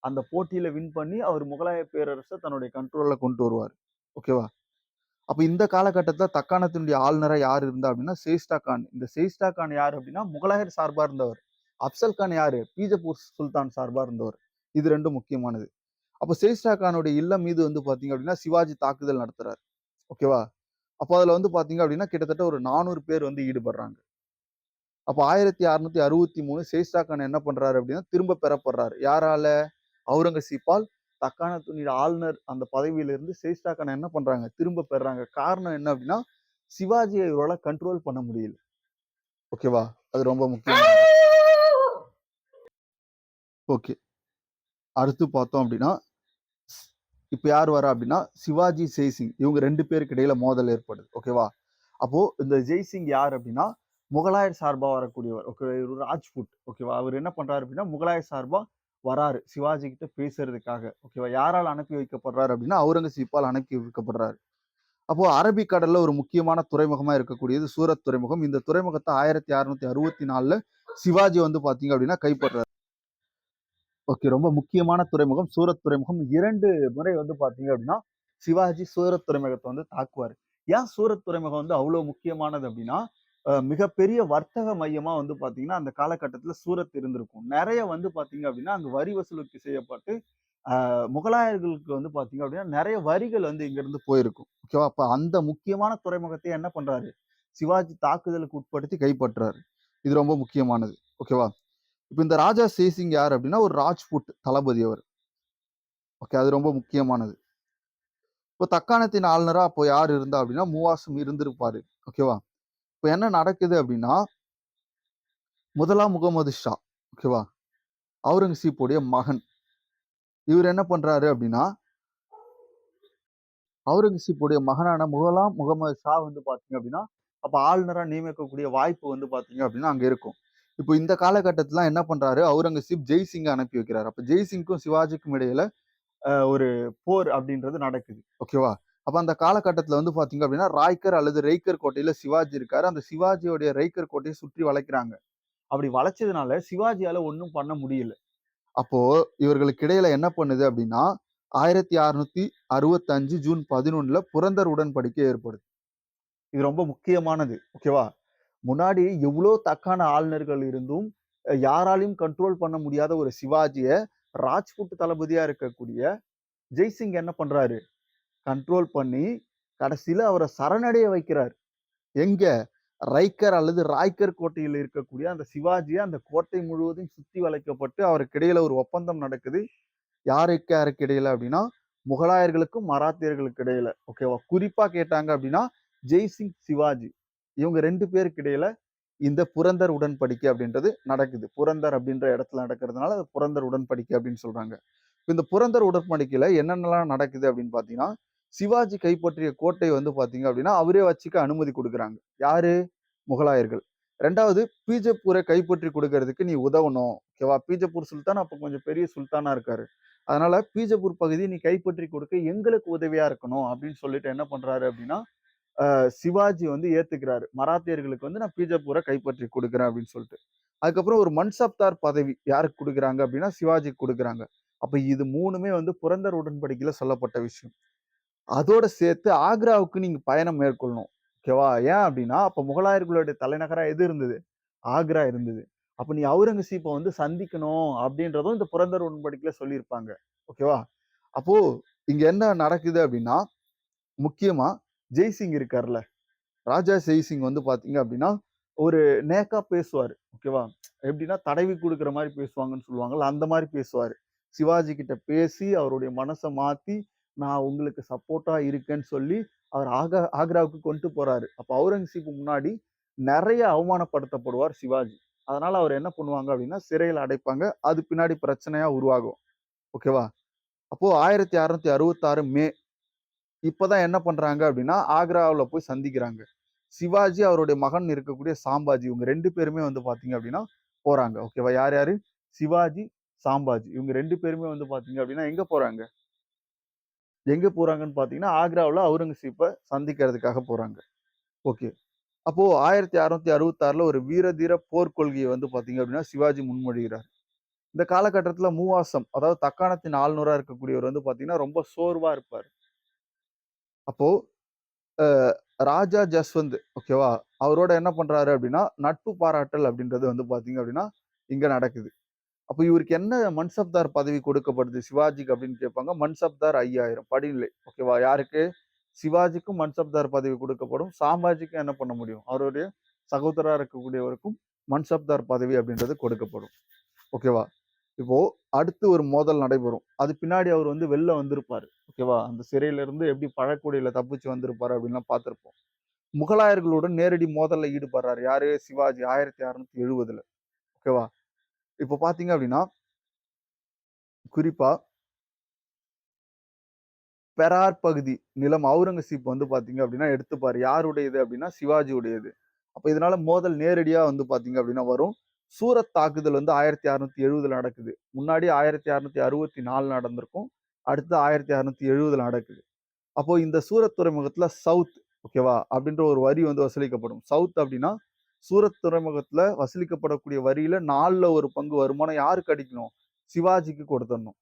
அந்த போட்டியில வின் பண்ணி அவர் முகலாய பேரரச தன்னுடைய கண்ட்ரோல்ல கொண்டு வருவாரு. ஓகேவா? அப்ப இந்த காலகட்டத்தில தக்காணத்தினுடைய ஆளுநரா யார் இருந்தா அப்படின்னா, சேஸ்டா கான். இந்த சேஸ்டா கான் யாரு அப்படின்னா, முகலாயர் சார்பா இருந்தவர். அப்சல் கான் யாரு? பீஜப்பூர் சுல்தான் சார்பா இருந்தவர். இது 2ம் முக்கியமானது. அப்ப சேஸ்டா கானுடைய இல்லம் மீது வந்து பார்த்தீங்க அப்படின்னா, சிவாஜி தாக்குதல் நடத்துறாரு. ஓகேவா? அப்போ அதுல வந்து பார்த்தீங்க அப்படின்னா, கிட்டத்தட்ட ஒரு 400 பேர் வந்து ஈடுபடுறாங்க. அப்ப 1663 சேஸ்டா கான் என்ன பண்றாரு அப்படின்னா, திரும்ப பெறப்படுறாரு. யாரால? அவுரங்கசீப்பால் தக்காணத்தினுடைய ஆளுநர் அந்த பதவியிலிருந்து சேஸ்டா கான என்ன பண்றாங்க? திரும்ப பெறுறாங்க. காரணம் என்ன அப்படின்னா, சிவாஜிய இவரால கண்ட்ரோல் பண்ண முடியல. ஓகேவா? அது ரொம்ப முக்கியமானது. ஓகே. அடுத்து பார்த்தோம் அப்படின்னா, இப்ப யார் வரா அப்படின்னா, சிவாஜி, ஜெய்சிங் இவங்க 2 பேருக்கு இடையில மோதல் ஏற்படுது. ஓகேவா? அப்போ இந்த ஜெய்சிங் யார் அப்படின்னா, முகலாயர் சார்பா வரக்கூடியவர். ஓகே. ஒரு ராஜ்புட். ஓகேவா? அவரு என்ன பண்றாரு அப்படின்னா, முகலாயர் சார்பா வராரு. சிவாஜி கிட்ட பேசுறதுக்காக. ஓகேவா? யாரால அனுப்பி வைக்கப்படுறாரு அப்படின்னா, அவுரங்கசீப்பால் அனுப்பி வைக்கப்படுறாரு. அப்போ அரபிக் கடல்ல ஒரு முக்கியமான துறைமுகமா இருக்கக்கூடியது சூரத் துறைமுகம். இந்த துறைமுகத்த 1664ல சிவாஜி வந்து பார்த்தீங்க அப்படின்னா கைப்பற்றாரு. ஓகே. ரொம்ப முக்கியமான துறைமுகம் சூரத் துறைமுகம். 2 முறை வந்து பார்த்தீங்க அப்படின்னா, சிவாஜி சூரத் துறைமுகத்த வந்து தாக்குவாரு. ஏன் சூரத் துறைமுகம் வந்து அவ்ளோ முக்கியமானது அப்படின்னா, மிகப்பெரிய வர்த்தக மையமா வந்து பார்த்தீங்கன்னா, அந்த காலகட்டத்தில சூரத் இருந்திருக்கும். நெறைய வந்து பார்த்தீங்க அப்படின்னா, அங்க வரி வசூலுக்கு செய்யப்பட்டு, முகலாயர்களுக்கு வந்து பார்த்தீங்க அப்படின்னா, நெறைய வரிகள் வந்து இங்கருந்து போயிருக்கும். ஓகேவா? அப்ப அந்த முக்கியமான துறைமுகத்தை என்ன பண்றாரு? சிவாஜி தாக்குதலுக்கு உட்படுத்தி கைப்பற்றாரு. இது ரொம்ப முக்கியமானது. ஓகேவா? இப்ப இந்த ராஜா சேசிங் யார் அப்படின்னா, ஒரு ராஜ்புட் தளபதி அவரு. ஓகே. அது ரொம்ப முக்கியமானது. இப்ப தக்காணத்தின் ஆளுநரா அப்போ யார் இருந்தா அப்படின்னா, மூவாசம் இருந்திருப்பாரு. ஓகேவா? இப்ப என்ன நடக்குது அப்படின்னா, முதலாம் முகமது ஷா. ஓகேவா? அவுரங்கசீப்புடைய மகன். இவரு என்ன பண்றாரு அப்படின்னா, அவுரங்கசீப்புடைய மகனான முகலாம் முகமது ஷா வந்து பார்த்தீங்க அப்படின்னா, அப்ப ஆளுநரா நியமிக்கக்கூடிய வாய்ப்பு வந்து பார்த்தீங்க அப்படின்னா, அங்க இருக்கும். இப்போ இந்த காலகட்டத்தில என்ன பண்றாரு, அவுரங்கசீப் ஜெய்சிங்க அனுப்பி வைக்கிறாரு. அப்ப ஜெய்சிங்க்கும் சிவாஜிக்கும் இடையில ஒரு போர் அப்படின்றது நடக்குது. ஓகேவா? அப்ப அந்த காலகட்டத்தில வந்து பார்த்தீங்க அப்படின்னா, ராய்கர் அல்லது ரெய்க்கர் கோட்டையில சிவாஜி இருக்காரு. அந்த சிவாஜியோடைய ரெய்க்கர் கோட்டைய சுற்றி வளைக்கிறாங்க. அப்படி வளைச்சதுனால சிவாஜியால ஒண்ணும் பண்ண முடியல. அப்போ இவர்களுக்கு இடையில என்ன பண்ணுது அப்படின்னா, 1665 ஜூன் 11ல புரந்தர் உடன்படிக்கை ஏற்படுது. இது ரொம்ப முக்கியமானது. ஓகேவா? முன்னாடி எவ்ளோ தக்கான ஆளுநர்கள் இருந்தும், யாராலயும் கண்ட்ரோல் பண்ண முடியாத ஒரு சிவாஜிய, ராஜ்புட் தளபதியா இருக்கக்கூடிய ஜெய்சிங் என்ன பண்றாரு? கண்ட்ரோல் பண்ணி, கடைசில அவர சரணடைய வைக்கிறார். எங்க? ரைக்கர் அல்லது ராய்க்கர் கோட்டையில் இருக்கக்கூடிய அந்த சிவாஜிய அந்த கோட்டை முழுவதும் சுத்தி வளைக்கப்பட்டு, அவருக்கு இடையில ஒரு ஒப்பந்தம் நடக்குது. யாருக்கு யாருக்கு இடையில அப்படின்னா, முகலாயர்களுக்கும், மராத்தியர்களுக்கு இடையில. ஓகேவா? குறிப்பா கேட்டாங்க அப்படின்னா, ஜெய்சிங், சிவாஜி. இவங்க 2 பேருக்கு இடையில இந்த புரந்தர் உடன்படிக்கை அப்படின்றது நடக்குது. புரந்தர் அப்படின்ற இடத்துல நடக்கிறதுனால, அது புரந்தர் உடன்படிக்கை அப்படின்னு சொல்றாங்க. இந்த புரந்தர் உடன்படிக்கையில என்னென்னலாம் நடக்குது அப்படின்னு பார்த்தீங்கன்னா, சிவாஜி கைப்பற்றிய கோட்டை வந்து பார்த்தீங்க அப்படின்னா, அவரே வச்சுக்க அனுமதி குடுக்குறாங்க. யாரு? முகலாயர்கள். 2வது பீஜப்பூர கைப்பற்றி குடுக்கறதுக்கு நீ உதவணும். ஓகேவா? பீஜப்பூர் சுல்தான் அப்ப கொஞ்சம் பெரிய சுல்தானா இருக்காரு. அதனால பீஜப்பூர் பகுதிய நீ கைப்பற்றி குடுக்க எங்களுக்கு உதவியா இருக்கணும் அப்படின்னு சொல்லிட்டு என்ன பண்றாரு அப்படின்னா, சிவாஜி வந்து ஏத்துக்கிறாரு. மராத்தியர்களுக்கு வந்து நான் பீஜப்பூர கைப்பற்றி குடுக்குறேன் அப்படின்னு சொல்லிட்டு. அதுக்கப்புறம் ஒரு மன்சப்தார் பதவி யாருக்கு குடுக்குறாங்க அப்படின்னா, சிவாஜிக்கு குடுக்குறாங்க. அப்ப இது 3மே வந்து புரந்தர் உடன்படிக்கையில சொல்லப்பட்ட விஷயம். அதோட சேர்த்து ஆக்ராவுக்கு நீங்க பயணம் மேற்கொள்ளணும். ஓகேவா? ஏன் அப்டின்னா, அப்ப முகலாயர்களுடைய தலைநகரா எது இருந்தது? ஆக்ரா இருந்தது. அப்ப நீ அவுரங்கசீப்ப வந்து சந்திக்கணும் அப்டின்றதும் இந்த புரந்தர் உடன்படிக்கையில சொல்லியிருப்பாங்க. ஓகேவா? அப்போ இங்க என்ன நடக்குது அப்டின்னா, முக்கியமா ஜெய்சிங் இருக்கார்ல, ராஜா ஜெய்சிங் வந்து பார்த்தீங்க அப்டின்னா, ஒரு நேக்கா பேசுவாரு. ஓகேவா? எப்டின்னா தடவி குடுக்குற மாரி பேசுவாங்கன்னு சொல்லுவாங்கல்ல, அந்த மாரி பேசுவாரு. சிவாஜி கிட்ட பேசி அவருடைய மனச மாத்தி, நான் உங்களுக்கு சப்போர்ட்டா இருக்கேன்னு சொல்லி, அவர் ஆக்ராவுக்கு கொண்டு போறாரு. அப்ப அவுரங்கசீப் முன்னாடி நெறைய அவமானப்படுத்தப்படுவார் சிவாஜி. அதனால அவர் என்ன பண்ணுவாங்க அப்டின்னா, சிறையில அடைப்பாங்க. அது பின்னாடி பிரச்சனையா உருவாகும். ஓகேவா? அப்போ 1666 மே இப்பதான் என்ன பண்றாங்க அப்டின்னா, ஆக்ராவுல போய் சந்திக்கிறாங்க. சிவாஜி, அவருடைய மகன் இருக்கக்கூடிய சாம்பாஜி. இவங்க 2 பேருமே வந்து பார்த்தீங்க அப்டின்னா, போறாங்க. ஓகேவா? யார் யாரு? சிவாஜி, சாம்பாஜி. இவங்க 2 பேருமே வந்து பார்த்தீங்க அப்டின்னா, எங்க போறாங்க? எங்க போறாங்கன்னு பார்த்தீங்கன்னா, ஆக்ராவுல அவுரங்கசீப்ப சந்திக்கிறதுக்காக போறாங்க. ஓகே. அப்போ 1666ல ஒரு வீர தீர போர் கொள்கைய வந்து பார்த்தீங்க அப்டின்னா, சிவாஜி முன்மொழிகிறார். இந்த காலகட்டத்தில மூவாசம், அதாவது தக்காணத்தின் ஆளுநரா இருக்கக்கூடியவர் வந்து பார்த்தீங்கன்னா, ரொம்ப சோர்வா இருப்பாரு. அப்போ அ ராஜா ஜஸ்வந்த் ஓகேவா? அவரோட என்ன பண்றாரு அப்டின்னா, நட்பு பாராட்டல் அப்டின்றது வந்து பார்த்தீங்க அப்டின்னா, இங்க நடக்குது. அப்ப இவருக்கு என்ன மன்சப்தார் பதவி கொடுக்கப்படுது சிவாஜிக்கு அப்டின்னு கேட்பாங்க. மன்சப்தார் 5000 படிநிலை. ஓகேவா? யாருக்கு? சிவாஜிக்கும் மன்சப்தார் பதவி கொடுக்கப்படும். சாம்பாஜிக்கும் என்ன பண்ண முடியும்? அவருடைய சகோதரரா இருக்கக்கூடியவருக்கும் மன்சப்தார் பதவி அப்டின்றது கொடுக்கப்படும். ஓகேவா? இப்போ அடுத்து ஒரு மோதல் நடைபெறும். அது பின்னாடி அவர் வந்து வெளில வந்திருப்பாரு. ஓகேவா? அந்த சிறையில இருந்து எப்படி பழக்குடியில தப்பிச்சு வந்திருப்பாரு அப்டின்லாம் பார்த்திருப்போம். முகலாயர்களுடன் நேரடி மோதல்ல ஈடுபடுறாரு. யாரு? சிவாஜி 1670ல. ஓகேவா? இப்போ பார்த்தீங்க அப்டின்னா, குறிப்பா பெரார் பகுதி நிலம் அவுரங்கசீப் வந்து பார்த்தீங்க அப்டின்னா எடுத்துப்பாரு. யாருடையது அப்டின்னா, சிவாஜியுடையது. அப்ப இதனால மோதல் நேரடியா வந்து பார்த்தீங்க அப்டின்னா வரும். சூரத் தாக்குதல் வந்து 1670ல நடக்குது. முன்னாடி 1664 நடந்திருக்கும். அடுத்து 1670ல நடக்குது. அப்போ இந்த சூரத் துறைமுகத்துல சவுத் ஓகேவா? அப்டின்ற ஒரு வரி வந்து வசூலிக்கப்படும். சவுத் அப்டின்னா, சூரத் துறைமுகத்துல வசூலிக்கப்படக்கூடிய வரியில 4ல 1 பங்கு வருமானம் யாருக்கு அளிக்கணும்? சிவாஜிக்கு கொடுத்துடணும்.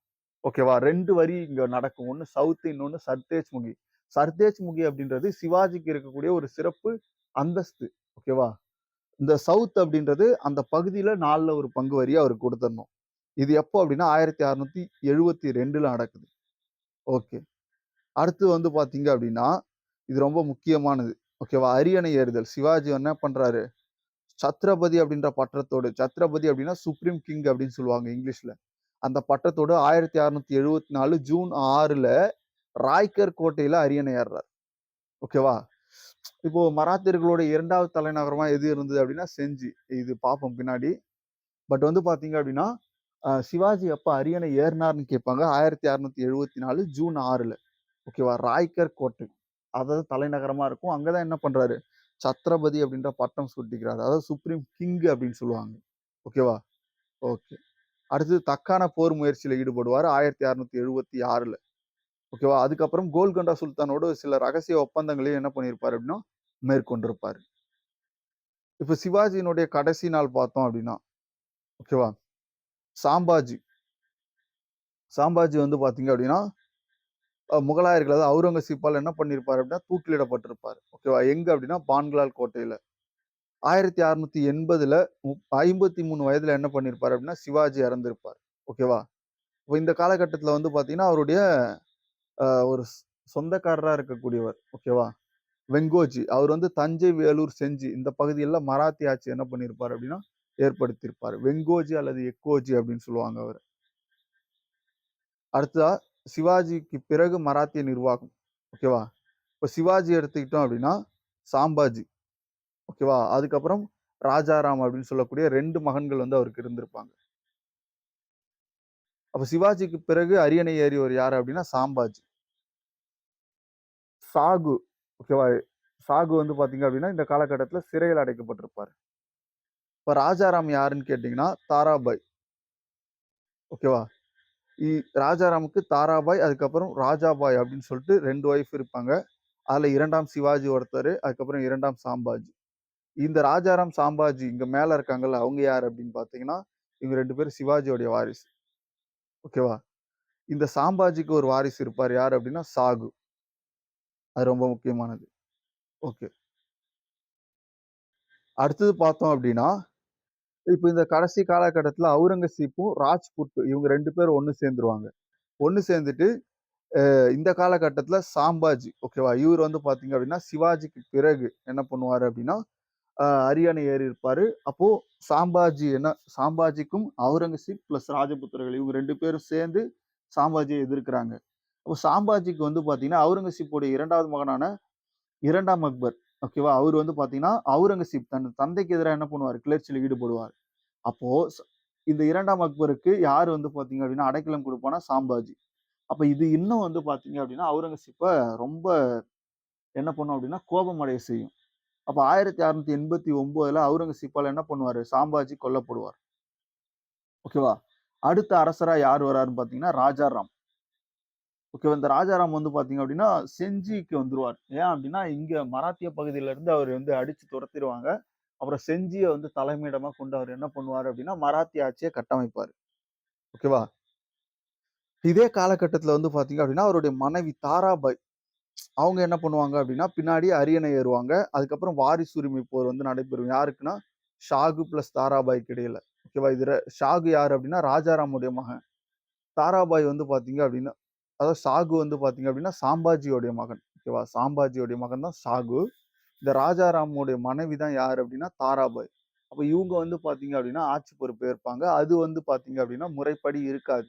ஓகேவா? 2 வரி இங்க நடக்கும். ஒண்ணு சவுத், இன்னொன்னு சர்தேஜ் முகி. சர்தேஜ் முகி அப்படின்றது சிவாஜிக்கு இருக்கக்கூடிய ஒரு சிறப்பு அந்தஸ்து. ஓகேவா? இந்த சவுத் அப்படின்றது அந்த பகுதியில 4ல 1 பங்கு வரிய அவருக்கு குடுத்துறணும். இது எப்போ அப்படின்னா 1672ல நடக்குது. ஓகே. அடுத்து வந்து பார்த்தீங்க அப்படின்னா, இது ரொம்ப முக்கியமானது. ஓகேவா? அரியணை ஏறுதல். சிவாஜி என்ன பண்றாரு? சத்ரபதி அப்படின்ற பட்டத்தோடு சத்ரபதி அப்படின்னா சுப்ரீம் கிங் அப்படின்னு சொல்லுவாங்க இங்கிலீஷ்ல. அந்த பட்டத்தோடு 1674 ஜூன் 6ல ராய்கர் கோட்டையில அரியணை ஏறுறார். ஓகேவா? இப்போ மராத்தியர்களோட 2வது தலைநகரமா எது இருந்தது அப்படின்னா செஞ்சி. இது பார்ப்போம் பின்னாடி. பட் வந்து பார்த்தீங்க அப்படின்னா, சிவாஜி எப்ப அரியணை ஏறினார்ன்னு கேட்பாங்க. 1674 ஜூன் 6ல. ஓகேவா? ராய்கர் கோட்டை. அதாவது தலைநகரமா இருக்கும். அங்க தான் என்ன பண்றாரு, சத்ரபதி அப்படின்ற பட்டம் சூட்டிக்கிறாரு. அதாவது சுப்ரீம் கிங் அப்படின்னு சொல்லுவாங்க. ஓகேவா? ஓகே. அடுத்தது தக்கான போர் முயற்சியில ஈடுபடுவாரு 1676ல. ஓகேவா? அதுக்கப்புறம் கோல்கொண்டா சுல்தானோட சில ரகசிய ஒப்பந்தங்களையும் என்ன பண்ணியிருப்பாரு அப்படின்னா, மேற்கொண்டிருப்பாரு. இப்ப சிவாஜியினுடைய கடைசி நாள் பார்த்தோம் அப்படின்னா, ஓகேவா? சாம்பாஜி. சாம்பாஜி வந்து பார்த்தீங்க அப்படின்னா, முகலாயர்கள் அதாவது அவுரங்கசீப்பால என்ன பண்ணியிருப்பாரு அப்படின்னா, தூக்கிலிடப்பட்டிருப்பாரு. ஓகேவா? எங்க அப்படின்னா, பான்கலால் கோட்டையில. 1680ல 53 வயதுல என்ன பண்ணியிருப்பாரு அப்படின்னா, சிவாஜி இறந்திருப்பார். ஓகேவா? இப்ப இந்த காலகட்டத்தில வந்து பார்த்தீங்கன்னா, அவருடைய ஒரு சொந்தக்காரரா இருக்கக்கூடியவர். ஓகேவா? வெங்கோஜி. அவர் வந்து தஞ்சை, வேலூர், செஞ்சி இந்த பகுதியெல்லாம் மராத்திய ஆட்சி என்ன பண்ணியிருப்பாரு அப்படின்னா, ஏற்படுத்தியிருப்பாரு. வெங்கோஜி அல்லது எக்கோஜி அப்படின்னு சொல்லுவாங்க அவர. அடுத்ததா சிவாஜிக்கு பிறகு மராத்திய நிர்வாகம். ஓகேவா? இப்ப சிவாஜி எடுத்துக்கிட்டோம் அப்படின்னா, சாம்பாஜி. ஓகேவா? அதுக்கப்புறம் ராஜாராம் அப்படின்னு சொல்லக்கூடிய 2 மகன்கள் வந்து அவருக்கு இருந்திருப்பாங்க. அப்ப சிவாஜிக்கு பிறகு அரியணை ஏறியவர் யாரு அப்படின்னா, சாம்பாஜி. சாகு. ஓகேவா? சாகு வந்து பார்த்தீங்க அப்படின்னா, இந்த காலகட்டத்தில சிறையில் அடைக்கப்பட்டிருப்பாரு. இப்ப ராஜாராம் யாருன்னு கேட்டீங்கன்னா, தாராபாய். ஓகேவா? இ ராஜாராமுக்கு தாராபாய், அதுக்கப்புறம் ராஜாபாய் அப்படின்னு சொல்லிட்டு 2 ஒய்ஃப் இருப்பாங்க. அதுல 2ஆம் சிவாஜி ஒருத்தரு, அதுக்கப்புறம் 2ஆம் சாம்பாஜி. இந்த ராஜாராம், சாம்பாஜி இங்க மேல இருக்காங்கல்ல, அவங்க யாரு அப்படின்னு பார்த்தீங்கன்னா, இவங்க 2 பேரும் சிவாஜியோடைய வாரிசு. ஓகேவா? இந்த சாம்பாஜிக்கு ஒரு வாரிசு இருப்பாரு. யாரு அப்படின்னா, சாகு. அது ரொம்ப முக்கியமானது. ஓகே. அடுத்தது பார்த்தோம் அப்படின்னா, இப்ப இந்த கடைசி காலகட்டத்தில அவுரங்கசீப்பும், ராஜ்புட் இவங்க 2 பேரும் ஒண்ணு சேர்ந்துருவாங்க. ஒண்ணு சேர்ந்துட்டு இந்த காலகட்டத்தில சாம்பாஜி ஓகேவா? இவரு வந்து பார்த்தீங்க அப்படின்னா, சிவாஜிக்கு பிறகு என்ன பண்ணுவாரு அப்படின்னா, அரியணை ஏறி இருப்பாரு. அப்போ சாம்பாஜிக்கும் அவுரங்கசீப் பிளஸ் ராஜபுத்திரர்கள் இவங்க 2 பேரும் சேர்ந்து சாம்பாஜிய எதிர்க்கிறாங்க. அப்போ சாம்பாஜிக்கு வந்து பார்த்தீங்கன்னா, அவுரங்கசீப்புடைய 2வது மகனான 2ஆம் அக்பர் ஓகேவா? அவரு வந்து பார்த்தீங்கன்னா, அவுரங்கசீப் தன் தந்தைக்கு எதிரா என்ன பண்ணுவாரு? கிளர்ச்சியில ஈடுபடுவார். அப்போ இந்த 2ஆம் அக்பருக்கு யார் வந்து பார்த்தீங்க அப்படின்னா, அடைக்கலம் குடுப்பான்னா சாம்பாஜி. அப்ப இது இன்னும் வந்து பார்த்தீங்க அப்படின்னா, அவுரங்கசீப்ப ரொம்ப என்ன பண்ணும் அப்படின்னா, கோபம் அடைய செய்யும். அப்ப 1689ல அவுரங்கசீப்பால என்ன பண்ணுவாரு? சாம்பாஜி கொல்லப்படுவார். ஓகேவா? அடுத்த அரசரா யார் வராருன்னு பார்த்தீங்கன்னா, ராஜாராம். ஓகேவா? இந்த ராஜாராம் வந்து பார்த்தீங்க அப்படின்னா, செஞ்சிக்கு வந்துருவார். ஏன் அப்படின்னா, இங்க மராத்திய பகுதியில இருந்து அவரு வந்து அடிச்சு துரத்திருவாங்க. அப்புறம் செஞ்சிய வந்து தலைமையிடமா கொண்டு அவர் என்ன பண்ணுவாரு அப்படின்னா, மராத்திய ஆட்சிய கட்டமைப்பாரு. ஓகேவா? இதே காலகட்டத்தில வந்து பார்த்தீங்க அப்படின்னா, அவருடைய மனைவி தாராபாய் அவங்க என்ன பண்ணுவாங்க அப்படின்னா, பின்னாடி அரியணை ஏறுவாங்க. அதுக்கப்புறம் வாரிசு உரிமை போர் வந்து நடைபெறும். யாருக்குன்னா, ஷாகு பிளஸ் தாராபாய்க்கு இடையில. ஓகேவா? ஷாகு யாரு அப்படின்னா, ராஜாராமுடைய மகன். தாராபாய் வந்து பார்த்தீங்க அப்படின்னா அதாவது ஷாகு வந்து பார்த்தீங்க அப்படின்னா, சாம்பாஜியோடைய மகன். ஓகேவா? சாம்பாஜியோடைய மகன் தான் ஷாகு. இந்த ராஜாராமுடைய மனைவி தான் யாரு அப்படின்னா, தாராபாய். அப்ப இவங்க வந்து பார்த்தீங்க அப்படின்னா, ஆட்சி பொறுப்பு ஏற்பாங்க. அது வந்து பார்த்தீங்க அப்படின்னா, முறைப்படி இருக்காது.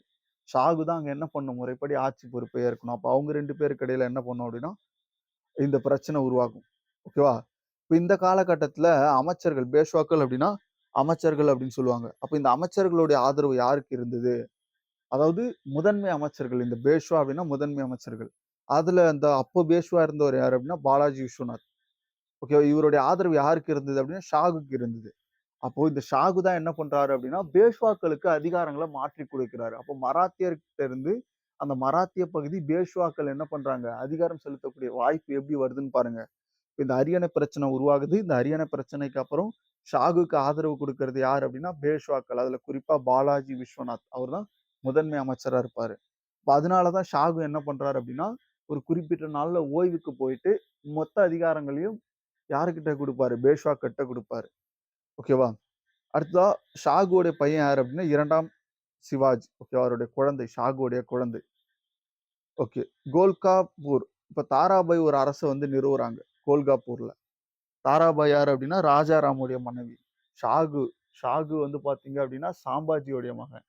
ஷாகு தான் அங்க என்ன பண்ணும்? முறைப்படி ஆட்சி பொறுப்பை ஏற்கணும். அப்ப அவங்க 2 பேருக்கு இடையில என்ன பண்ணும் அப்படின்னா இந்த பிரச்சனை உருவாகும். ஓகேவா? இப்ப இந்த காலகட்டத்தில அமைச்சர்கள், பேஷ்வாக்கள் அப்டின்னா, அமைச்சர்கள் அப்டின்னு சொல்லுவாங்க. அப்ப இந்த அமைச்சர்களுடைய ஆதரவு யாருக்கு இருந்தது? அதாவது முதன்மை அமைச்சர்கள். இந்த பேஷ்வா அப்டின்னா முதன்மை அமைச்சர்கள். அதுல அந்த அப்போ பேஷ்வா இருந்தவர் யாரு அப்டின்னா, பாலாஜி விஸ்வநாத். ஓகேவா? இவருடைய ஆதரவு யாருக்கு இருந்தது அப்டின்னா, ஷாகுக்கு இருந்தது. அப்போ இந்த ஷாகு தான் என்ன பண்றாரு அப்டின்னா, பேஷ்வாக்களுக்கு அதிகாரங்கள மாற்றிக் குடுக்கிறாரு. அப்போ மராத்தியர்கிட்ட இருந்து அந்த மராத்திய பகுதி பேஷ்வாக்கள் என்ன பண்றாங்க? அதிகாரம் செலுத்தக்கூடிய வாய்ப்பு எப்டி வருதுன்னு பாருங்க. இந்த அரியணை பிரச்சனை உருவாகுது. இந்த அரியணை பிரச்சனைக்கு அப்புறம் ஷாகுக்கு ஆதரவு குடுக்கிறது யார் அப்டின்னா, பேஷ்வாக்கள். அதுல குறிப்பா பாலாஜி விஸ்வநாத். அவர் தான் முதன்மை அமைச்சரா இருப்பாரு. இப்ப அதனால தான் ஷாகு என்ன பண்றாரு அப்டின்னா, ஒரு குறிப்பிட்ட நாள்ல ஓய்வுக்கு போயிட்டு, மொத்த அதிகாரங்களையும் யாருகிட்ட குடுப்பாரு? பேஷ்வா கிட்ட குடுப்பாரு. ஓகேவா? அடுத்ததா ஷாகுவோட பையன் யாரு அப்டின்னா, 2ஆம் சிவாஜி. ஓகேவா? அவருடைய குழந்தை, ஷாகுவுடைய குழந்தை. ஓகே. கோல்காப்பூர். இப்ப தாராபாய் ஒரு அரச வந்து நிறுவுறாங்க. கோல்காப்பூர்ல. தாராபாய் யாரு அப்டின்னா, ராஜாராமுடைய மனைவி. ஷாகு. ஷாகு வந்து பார்த்தீங்க அப்டின்னா, சாம்பாஜியுடைய மகன்.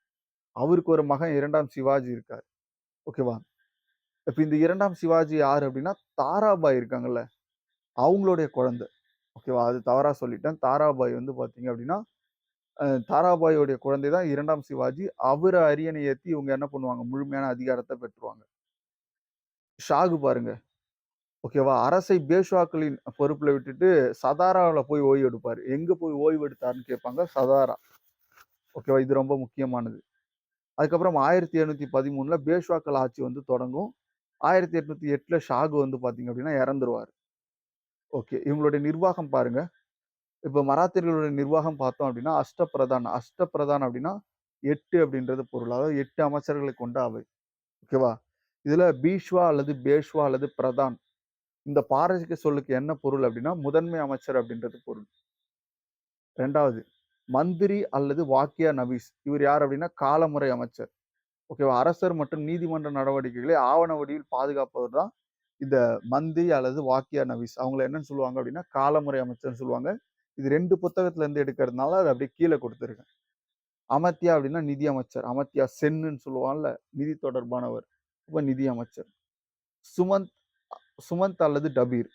அவருக்கு ஒரு மகன் 2ஆம் சிவாஜி இருக்காரு. ஓகேவா? இப்ப இந்த 2ஆம் சிவாஜி யாரு அப்டின்னா, தாராபாய் இருக்காங்கல்ல, அவங்களுடைய குழந்தை. ஓகேவா? அது தவறா சொல்லிட்டேன். தாராபாய் வந்து பார்த்தீங்க அப்டின்னா, தாராபாயோடைய குழந்தை தான் 2ஆம் சிவாஜி. அவர அரியணை ஏத்தி இவங்க என்ன பண்ணுவாங்க, முழுமையான அதிகாரத்த பெற்றுருவாங்க. ஷாகு பாருங்க. ஓகேவா? அரசை பேஷ்வாக்களின் பொறுப்புல விட்டுட்டு சதாராவுல போய் ஓய்வு எடுப்பாரு. எங்க போய் ஓய்வு எடுத்தாருன்னு கேட்பாங்க. சதாரா. ஓகேவா? இது ரொம்ப முக்கியமானது. அதுக்கப்புறம் 1713ல பேஷ்வாக்கள் ஆட்சி வந்து தொடங்கும். 1808ல ஷாகு வந்து பார்த்தீங்க அப்படின்னா இறந்துருவாரு. ஓகே. இவங்களுடைய நிர்வாகம் பாருங்க. இப்ப மராத்தியர்களுடைய நிர்வாகம் பார்த்தோம் அப்படின்னா, அஷ்டபிரதான். அஷ்டபிரதான் அப்படின்னா 8 அப்படின்றது பொருள். அதாவது 8 அமைச்சர்களை கொண்ட அவை. ஓகேவா? இதுல பீஷ்வா அல்லது பேஷ்வா அல்லது பிரதான் இந்த பாரசீக சொல்லுக்கு என்ன பொருள் அப்படின்னா, முதன்மை அமைச்சர் அப்படின்றது பொருள். 2வது மந்திரி அல்லது வாக்கியா நவீஸ். இவர் யார் அப்படின்னா, காலமுறை அமைச்சர். ஓகேவா? அரசர் மற்றும் நீதிமன்ற நடவடிக்கைகளை ஆவண வடிவில் பாதுகாப்பவர் தான் இந்த மந்திரி அல்லது வாக்கியா நவீஸ். அவங்கள என்னன்னு சொல்லுவாங்க அப்படின்னா, காலமுறை அமைச்சர்ன்னு சொல்லுவாங்க. இது 2 புத்தகத்துல இருந்து எடுக்கிறதுனால அத அப்படியே கீழ குடுத்திருக்கேன். அமர்த்தியா அப்படின்னா நிதி அமைச்சர். அமர்த்தியா சென்ன்னு சொல்லுவான்ல, நிதி தொடர்பானவர். அப்ப நிதி அமைச்சர். சுமந்த் சுமந்த் அல்லது டபீர்.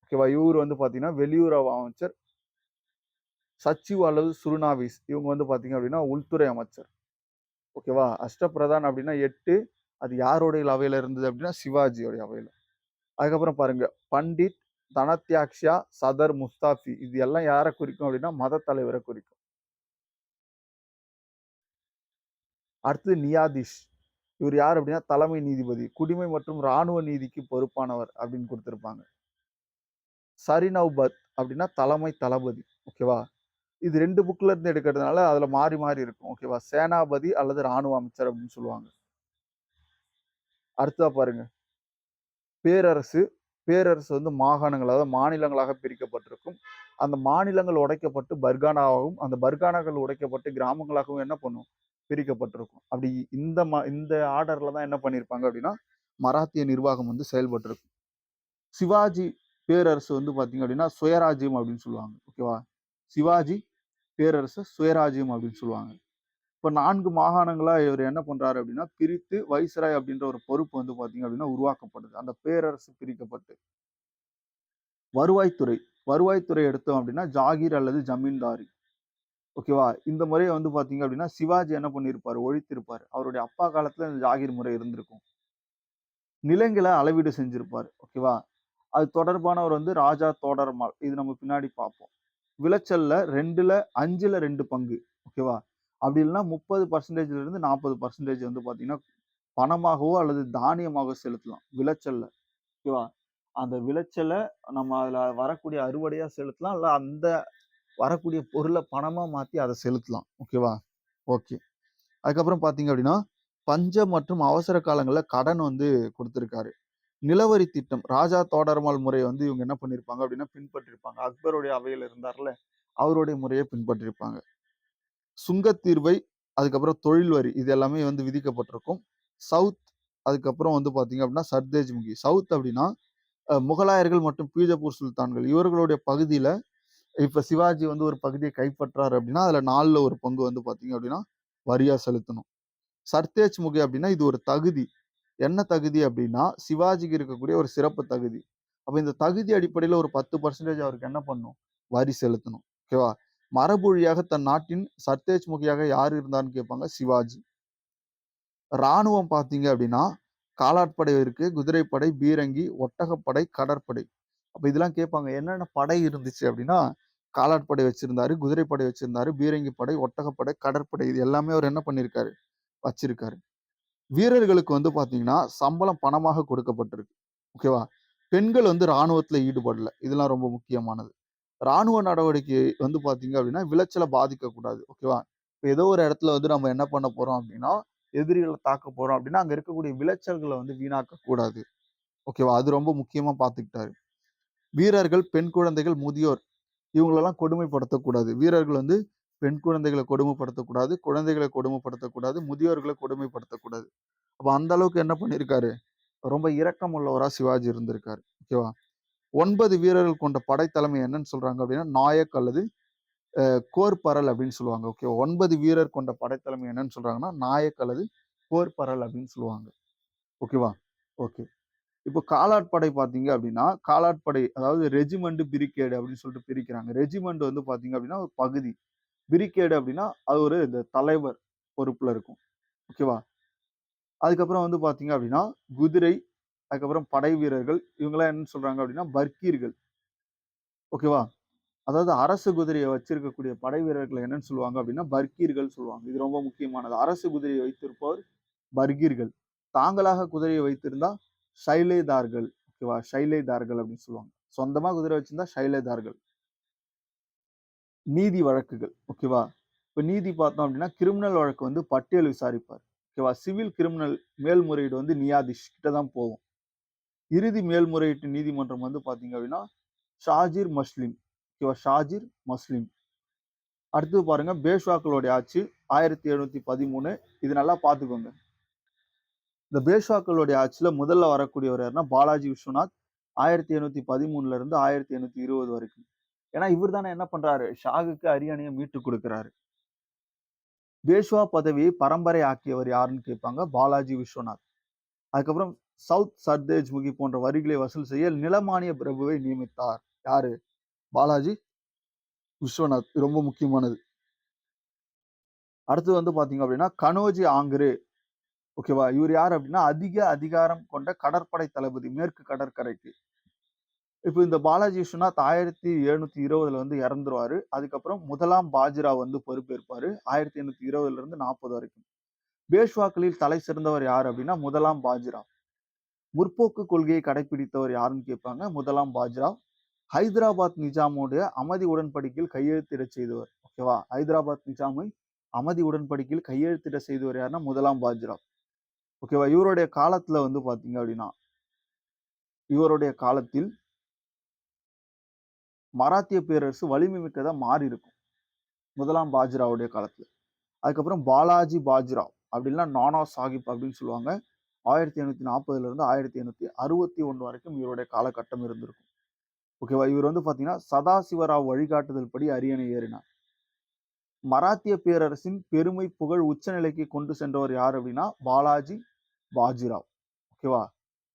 ஓகேவா? இவரு வந்து பார்த்தீங்கன்னா, வெளியுறவு அமைச்சர். சச்சிவ் அல்லது சுருனாவிஸ். இவங்க வந்து பார்த்தீங்க அப்படின்னா, உள்துறை அமைச்சர். ஓகேவா? அஷ்டபிரதான் அப்படின்னா 8. அது யாருடைய அவையில இருந்தது அப்படின்னா, சிவாஜியோடைய அவையில. அதுக்கப்புறம் பாருங்க, பண்டிட், தனத்யாக்ஷா, சதர் முஸ்தாஃபி. இது எல்லாம் யார குறிக்கும் அப்படின்னா, மத தலைவர குறிக்கும். அடுத்தது நியாதிஷ். இவர் யார் அப்படின்னா, தலைமை நீதிபதி. குடிமை மற்றும் ராணுவ நீதிக்கு பொறுப்பானவர் அப்படின்னு குடுத்திருப்பாங்க. சரிநௌபத் அப்படின்னா தலைமை தளபதி. ஓகேவா? இது 2 புக்ல இருந்து எடுக்கிறதுனால அதுல மாறி, மாறி இருக்கும். ஓகேவா? சேனாபதி அல்லது ராணுவ அமைச்சர் அப்படின்னு சொல்லுவாங்க. அடுத்ததா பாருங்க. பேரரசு. பேரரசு வந்து மாகாணங்கள், அதாவது மாநிலங்களாக பிரிக்கப்பட்டிருக்கும். அந்த மாநிலங்கள் உடைக்கப்பட்டு பர்கானாவாகவும், அந்த பர்கானாக்கள் உடைக்கப்பட்டு கிராமங்களாகவும் என்ன பண்ணும்? பிரிக்கப்பட்டிருக்கும். அப்படி இந்த ஆர்டர்ல தான் என்ன பண்ணியிருப்பாங்க அப்படின்னா, மராத்திய நிர்வாகம் வந்து செயல்பட்டிருக்கும். சிவாஜி பேரரசு வந்து பார்த்தீங்க அப்படின்னா, சுயராஜ்யம் அப்படின்னு சொல்லுவாங்க. ஓகேவா? சிவாஜி பேரரசு சுயராஜ்யம் அப்படின்னு சொல்லுவாங்க. இப்ப 4 மாகாணங்களா இவரு என்ன பண்றாரு அப்படின்னா, பிரித்து வைஸ்ராய் அப்படின்ற ஒரு பொறுப்பு வந்து பார்த்தீங்க அப்படின்னா உருவாக்கப்படுது. அந்த பேரரசு பிரிக்கப்பட்டு. வருவாய்த்துறை. வருவாய்த்துறை எடுத்தோம் அப்படின்னா, ஜாகீர் அல்லது ஜமீன்தாரி. ஓகேவா? இந்த முறைய வந்து பார்த்தீங்க அப்படின்னா, சிவாஜி என்ன பண்ணியிருப்பாரு? ஒழித்திருப்பாரு. அவருடைய அப்பா காலத்துல இந்த ஜாகீர் முறை இருந்திருக்கும். நிலங்கள அளவீடு செஞ்சிருப்பாரு. ஓகேவா? அது தொடர்பானவர் வந்து ராஜா தோடர்மால். இது நம்ம பின்னாடி பார்ப்போம். விளைச்சல்ல 2ல 5ல 2 பங்கு. ஓகேவா? அப்படி இல்லன்னா 30% இருந்து 40% வந்து பார்த்தீங்கன்னா, பணமாகவோ அல்லது தானியமாகவோ செலுத்தலாம். விளைச்சல்ல. ஓகேவா? அந்த விளைச்சல நம்ம அதுல வரக்கூடிய அறுவடையா செலுத்தலாம். இல்ல அந்த வரக்கூடிய பொருள பணமா மாத்தி அத செலுத்தலாம். ஓகேவா? ஓகே. அதுக்கப்புறம் பார்த்தீங்க அப்படின்னா, பஞ்சம் மற்றும் அவசர காலங்கள்ல கடன் வந்து குடுத்திருக்காரு. நிலவரி திட்டம். ராஜா தோடர்மால் முறைய வந்து இவங்க என்ன பண்ணியிருப்பாங்க அப்படின்னா, பின்பற்றியிருப்பாங்க. அக்பருடைய அவையில இருந்தார்ல, அவருடைய முறைய பின்பற்றியிருப்பாங்க. சுங்கத்தீர்வை, அதுக்கப்புறம் தொழில் வரி இது எல்லாமே வந்து விதிக்கப்பட்டிருக்கும். சவுத் அதுக்கப்புறம் வந்து பார்த்தீங்க அப்படின்னா, சர்தேஜ்முகி. சவுத் அப்படின்னா, முகலாயர்கள் மற்றும் பீஜப்பூர் சுல்தான்கள் இவர்களுடைய பகுதியில இப்ப சிவாஜி வந்து ஒரு பகுதிய கைப்பற்றாரு அப்படின்னா, அதுல 4ல 1 பங்கு வந்து பார்த்தீங்க அப்படின்னா, வரியா செலுத்தணும். சர்தேஜ்முகி அப்படின்னா, இது ஒரு தகுதி. என்ன தகுதி அப்படின்னா, சிவாஜிக்கு இருக்கக்கூடிய ஒரு சிறப்பு தகுதி. அப்ப இந்த தகுதி அடிப்படையில ஒரு 10% அவருக்கு என்ன பண்ணணும்? வரி செலுத்தணும். ஓகேவா? மரபு வழியாக தன் நாட்டின் சர்தேஜ்முகியாக யார் இருந்தார்ன்னு கேட்பாங்க, சிவாஜி. ராணுவம் பார்த்தீங்க அப்படின்னா, காலாட்படை இருக்கு, குதிரைப்படை, பீரங்கி, ஒட்டகப்படை, கடற்படை. அப்ப இதெல்லாம் கேட்பாங்க. என்னென்ன படை இருந்துச்சு அப்படின்னா, காலாட்படை வச்சிருந்தாரு, குதிரைப்படை வச்சிருந்தாரு, பீரங்கி படை, ஒட்டகப்படை, கடற்படை இது எல்லாமே அவர் என்ன பண்ணியிருக்காரு? வச்சிருக்காரு. வீரர்களுக்கு வந்து பார்த்தீங்கன்னா, சம்பளம் பணமாக கொடுக்கப்பட்டிருக்கு. ஓகேவா? பெண்கள் வந்து ராணுவத்தில ஈடுபடல. இதெல்லாம் ரொம்ப முக்கியமானது. ராணுவ நடவடிக்கை வந்து பார்த்தீங்க அப்படின்னா, விளைச்சல பாதிக்கக்கூடாது. ஓகேவா? இப்ப ஏதோ ஒரு இடத்துல வந்து நம்ம என்ன பண்ண போறோம் அப்படின்னா, எதிரிகள தாக்க போறோம் அப்படின்னா, அங்க இருக்கக்கூடிய விளைச்சல்கள வந்து வீணாக்கக் கூடாது. ஓகேவா? அது ரொம்ப முக்கியமா பார்த்துக்கிட்டாரு. வீரர்கள், பெண் குழந்தைகள், முதியோர் இவங்களெல்லாம் கொடுமைப்படுத்தக்கூடாது. வீரர்கள் வந்து பெண் குழந்தைகள கொடுமைப்படுத்தக்கூடாது, குழந்தைகள கொடுமைப்படுத்தக்கூடாது, முதியோர்கள கொடுமைப்படுத்தக்கூடாது. அப்ப அந்த அளவுக்கு என்ன பண்ணியிருக்காரு? ரொம்ப இரக்கம் உள்ளவரா சிவாஜி இருந்திருக்காரு. ஓகேவா? 9 வீரர்கள் கொண்ட படைத்தலைமை என்னன்னு சொல்றாங்க அப்படின்னா, நாயக் அல்லது கோர்பரல் அப்படின்னு சொல்லுவாங்க. ஓகே. 9 வீரர் கொண்ட படைத்தலைமை என்னன்னு சொல்றாங்கன்னா, நாயக் அல்லது கோர்பரல் அப்படின்னு சொல்லுவாங்க. ஓகேவா? ஓகே. இப்போ காலாட்படை பார்த்தீங்க அப்படின்னா, காலாட்படை அதாவது ரெஜிமெண்ட், பிரிகேடு அப்படின்னு சொல்லிட்டு பிரிக்கிறாங்க. ரெஜிமெண்ட் வந்து பார்த்தீங்க அப்படின்னா, ஒரு பகுதி. பிரிகேடு அப்படின்னா, அது ஒரு இந்த தலைவர் பொறுப்புல இருக்கும். ஓகேவா? அதுக்கப்புறம் வந்து பார்த்தீங்க அப்படின்னா, குதிரை, அதுக்கப்புறம் படை வீரர்கள் இவங்கெல்லாம் என்ன சொல்றாங்க அப்படின்னா பர்கீர்கள். ஓகேவா? அதாவது அரசு குதிரையை வச்சிருக்கக்கூடிய படை வீரர்கள் என்னன்னு சொல்லுவாங்க அப்படின்னா பர்கீர்கள் சொல்லுவாங்க. இது ரொம்ப முக்கியமானது. அரசு குதிரையை வைத்திருப்போர் பர்கீர்கள். தாங்களாக குதிரையை வைத்திருந்தா ஷைலேதார்கள். ஓகேவா? ஷைலேதார்கள் அப்படின்னு சொல்லுவாங்க. சொந்தமா குதிரை வச்சிருந்தா ஷைலேதார்கள். நீதி வழக்குகள். ஓகேவா? இப்ப நீதி பார்த்தோம் அப்படின்னா, கிரிமினல் வழக்கு வந்து பட்டியல் விசாரிப்பார். ஓகேவா? சிவில் கிரிமினல் மேல்முறையீடு வந்து நியாதிஷ் கிட்ட தான் போகும். இறுதி மேல்முறையீட்டு நீதிமன்றம் வந்து பார்த்தீங்க அப்படின்னா, ஷாஜிர் மஸ்லிம். ஓகேவா? ஷாஜிர் மஸ்லிம். அடுத்தது பாருங்க, பேஷ்வாக்களுடைய ஆட்சி 1713. இது நல்லா பார்த்துக்கோங்க. இந்த பேஷ்வாக்களுடைய ஆட்சியில முதல்ல வரக்கூடியவர் யாருன்னா, பாலாஜி விஸ்வநாத். 1713ல இருந்து 1820 வரைக்கும். ஏன்னா, இவர் தானே என்ன பண்றாரு? ஷாகுக்கு அரியணைய மீட்டுக் குடுக்குறாரு. பேஷ்வா பதவியை பரம்பரை ஆக்கியவர் யாருன்னு கேட்பாங்க. பாலாஜி விஸ்வநாத். அதுக்கப்புறம் சவுத் சர்தேஜ் முகி போன்ற வரிகளை வசூல் செய்ய நிலமானிய பிரபுவை நியமித்தார். யாரு? பாலாஜி விஸ்வநாத். இது ரொம்ப முக்கியமானது. அடுத்து வந்து பாத்தீங்க அப்படின்னா, கனோஜி ஆங்கரே. ஓகேவா? இவர் யாரு அப்படின்னா, அதிக அதிகாரம் கொண்ட கடற்படை தளபதி மேற்கு கடற்கரைக்கு. இப்ப இந்த பாலாஜி விஸ்வநாத் 1720ல வந்து இறந்துருவாரு. அதுக்கப்புறம் முதலாம் பாஜிராவ் வந்து பொறுப்பேற்பாரு. 1820ல இருந்து 40 வரைக்கும். பேஷ்வாக்களில் தலை சிறந்தவர் யார் அப்படின்னா, முதலாம் பாஜிராவ். முற்போக்கு கொள்கையை கடைபிடித்தவர் யாருன்னு கேட்பாங்க. முதலாம் பாஜிராவ். ஹைதராபாத் நிஜாமுடைய அமதி உடன்படிக்கையில் கையெழுத்திட செய்தவர். ஓகேவா? ஹைதராபாத் நிஜாமை அமதி உடன்படிக்கையில் கையெழுத்திட செய்தவர் யாருன்னா, முதலாம் பாஜிராவ். ஓகேவா? இவருடைய காலத்துல வந்து பாத்தீங்க அப்படின்னா, இவருடைய காலத்தில் மராத்திய பேரரசு வலிமை மிக்கதா மாறி இருக்கும். முதலாம் பாஜிராவுடைய காலத்துல. அதுக்கப்புறம் பாலாஜி பாஜிராவ் அப்படின்னா நானா சாஹிப் அப்படின்னு சொல்லுவாங்க. 1840ல இருந்து 1861 வரைக்கும் இவருடைய காலகட்டம் இருந்திருக்கும். ஓகேவா? இவர் வந்து பாத்தீங்கன்னா, சதாசிவராவ் வழிகாட்டுதல் படி அரியணை ஏறினார். மராத்திய பேரரசின் பெருமை, புகழ் உச்சநிலைக்கு கொண்டு சென்றவர் யார் அப்படின்னா, பாலாஜி பாஜிராவ். ஓகேவா?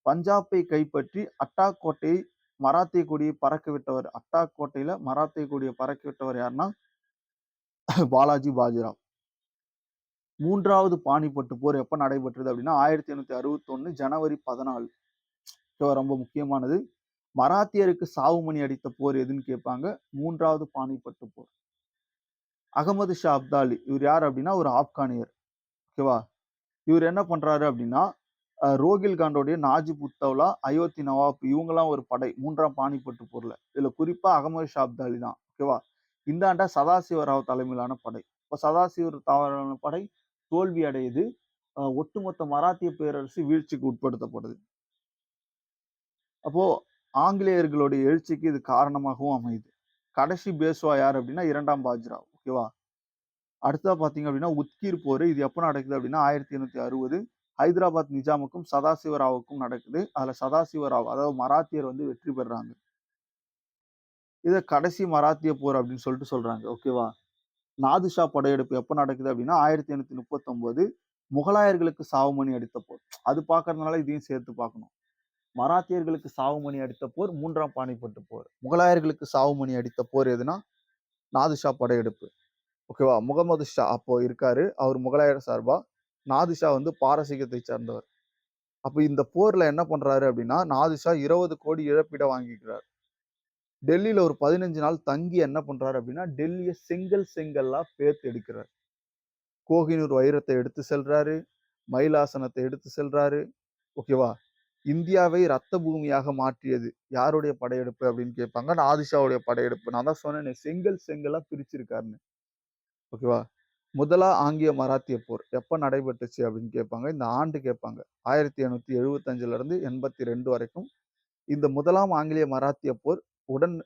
பஞ்சாப்பை கைப்பற்றி அட்டாக் கோட்டையை மராத்திய கொடியை பறக்க விட்டவர். அட்டாக் கோட்டையில மராத்திய கொடியை பறக்க விட்டவர் யாருன்னா, பாலாஜி பாஜிராவ். 3வது பானிபட்டு போர் எப்ப நடைபெற்றது அப்படின்னா, 1861 ஜனவரி 14. ரொம்ப முக்கியமானது. மராத்தியருக்கு சாவுமணி அடித்த போர் எதுன்னு கேட்பாங்க. 3வது பானிபட்டு போர். அகமது ஷா அப்தாலி. இவர் யார் அப்படின்னா, ஒரு ஆப்கானியர். ஓகேவா? இவர் என்ன பண்றாரு அப்படின்னா, ரோகில்காண்டோடைய நாஜிப் உத்தவ்லா, அயோத்தி நவாப் இவங்கலாம் ஒரு படை 3ஆம் பானிபட்டு போர்ல. இதுல குறிப்பா அகமது ஷா அப்தாலி தான். ஓகேவா? இந்த ஆண்டா சதாசிவராவ் தலைமையிலான படை. இப்ப சதாசிவர் தலைமையிலான படை தோல்வி அடையுது. ஒட்டுமொத்த மராத்திய பேரரசு வீழ்ச்சிக்கு உட்படுத்தப்படுது. அப்போ ஆங்கிலேயர்களுடைய எழுச்சிக்கு இது காரணமாகவும் அமையுது. கடைசி பேஷ்வா யார் அப்படின்னா, 2ஆம் பாஜிராவ். ஓகேவா? அடுத்ததா பார்த்தீங்க அப்படின்னா, உத்கீர் போர். இது எப்ப நடக்குது அப்படின்னா, 1860 ஹைதராபாத் நிஜாமுக்கும் சதாசிவராவுக்கும் நடக்குது. அதுல சதாசிவராவ் அதாவது மராத்தியர் வந்து வெற்றி பெறுறாங்க. இத கடைசி மராத்திய போர் அப்படின்னு சொல்லிட்டு சொல்றாங்க. ஓகேவா? நாதுஷா படையெடுப்பு எப்ப நடக்குது அப்படின்னா, 1839 முகலாயர்களுக்கு சாவுமணி அடித்த போர். அது பார்க்கறதுனால இதையும் சேர்த்து பார்க்கணும். மராத்தியர்களுக்கு சாவுமணி அடித்த போர் 3ஆம் பானிபட்டு போர். முகலாயர்களுக்கு சாவுமணி அடித்த போர் எதுனா, நாதுஷா படையெடுப்பு. ஓகேவா? முகமது ஷா அப்போ இருக்காரு. அவர் முகலாயர் சார்பா. நாதுஷா வந்து பாரசீகத்தை சார்ந்தவர். அப்ப இந்த போர்ல என்ன பண்றாரு அப்படின்னா, நாதுஷா 20 கோடி இழப்பீட வாங்கிக்கிறார். டெல்லியில ஒரு 15 நாள் தங்கி என்ன பண்றாரு அப்படின்னா, டெல்லிய செங்கல்லா பேர்த்து எடுக்கிறார். கோஹினூர் வைரத்தை எடுத்து செல்றாரு. மயிலாசனத்தை எடுத்து செல்றாரு. ஓகேவா? இந்தியாவை ரத்த பூமியாக மாற்றியது யாருடைய படையெடுப்பு அப்படின்னு கேட்பாங்க. நாதிஷாவுடைய படையெடுப்பு. நான் தான் சொன்னேனே செங்கல்லா பிரிச்சிருக்காருன்னு. ஓகேவா? முதலா ஆங்கில மராத்திய போர் எப்ப நடைபெற்றுச்சு அப்படின்னு கேட்பாங்க. இந்த ஆண்டு கேட்பாங்க. 1875ல இருந்து 82 வரைக்கும். இந்த முதலாம் ஆங்கிலேய மராத்திய போர்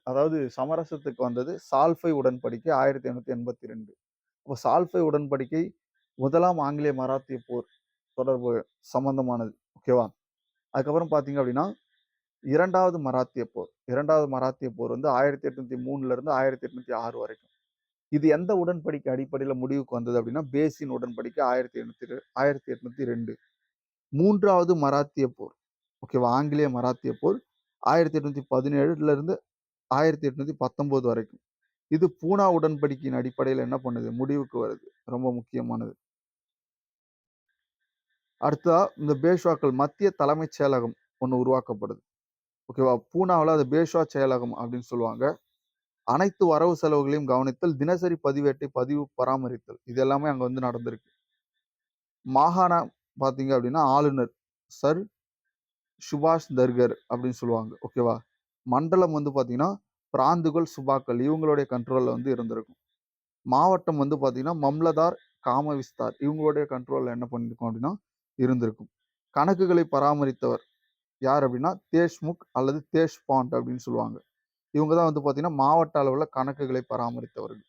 அதாவது சமரசத்துக்கு வந்தது சால்ஃபை உடன்படிக்கை 1882. அப்போ சால்ஃபை உடன்படிக்கை முதலாம் ஆங்கிலேய மராத்திய போர் தொடர்பு சம்பந்தமானது. ஓகேவா? அதுக்கப்புறம் பார்த்தீங்க அப்படின்னா, 2வது மராத்திய போர். 2வது மராத்திய போர் வந்து 1803ல இருந்து 1806 வரைக்கும். இது எந்த உடன்படிக்கை அடிப்படையில முடிவுக்கு வந்தது அப்படின்னா, பேசின் உடன்படிக்கை 1802. 3வது மராத்திய போர். ஓகேவா? ஆங்கிலேய மராத்திய போர் 1817ல இருந்து 1819 வரைக்கும். இது பூனா உடன்படிக்கையின் அடிப்படையில என்ன பண்ணுது? முடிவுக்கு வருது. ரொம்ப முக்கியமானது. அடுத்ததா இந்த பேஷ்வாக்கள் மத்திய தலைமைச் செயலகம் ஒண்ணு உருவாக்கப்படுது. ஓகேவா? பூனாவுல அது பேஷ்வா செயலகம் அப்படின்னு சொல்லுவாங்க. அனைத்து வரவு செலவுகளையும் கவனித்தல், தினசரி பதிவேட்டை பராமரித்தல். இது எல்லாமே அங்க வந்து நடந்திருக்கு. மாகாணம் பார்த்தீங்க அப்படின்னா, ஆளுநர் சர் சுபாஷ் தர்கர் அப்படின்னு சொல்லுவாங்க. ஓகேவா? மண்டலம் வந்து பார்த்தீங்கன்னா, பிராந்துகள், சுபாக்கள் இவங்களுடைய கண்ட்ரோல்ல வந்து இருந்திருக்கும். மாவட்டம் வந்து பார்த்தீங்கன்னா, மம்லதார், காமவிஸ்தார் இவங்களுடைய கண்ட்ரோல்ல என்ன பண்ணியிருக்கும் அப்படின்னா, இருந்திருக்கும். கணக்குகளை பராமரித்தவர் யார் அப்படின்னா, தேஷ்முக் அல்லது தேஷ்பாண்ட் அப்படின்னு சொல்லுவாங்க. இவங்க தான் வந்து பார்த்தீங்கன்னா, மாவட்ட அளவுல கணக்குகளை பராமரித்தவர்கள்.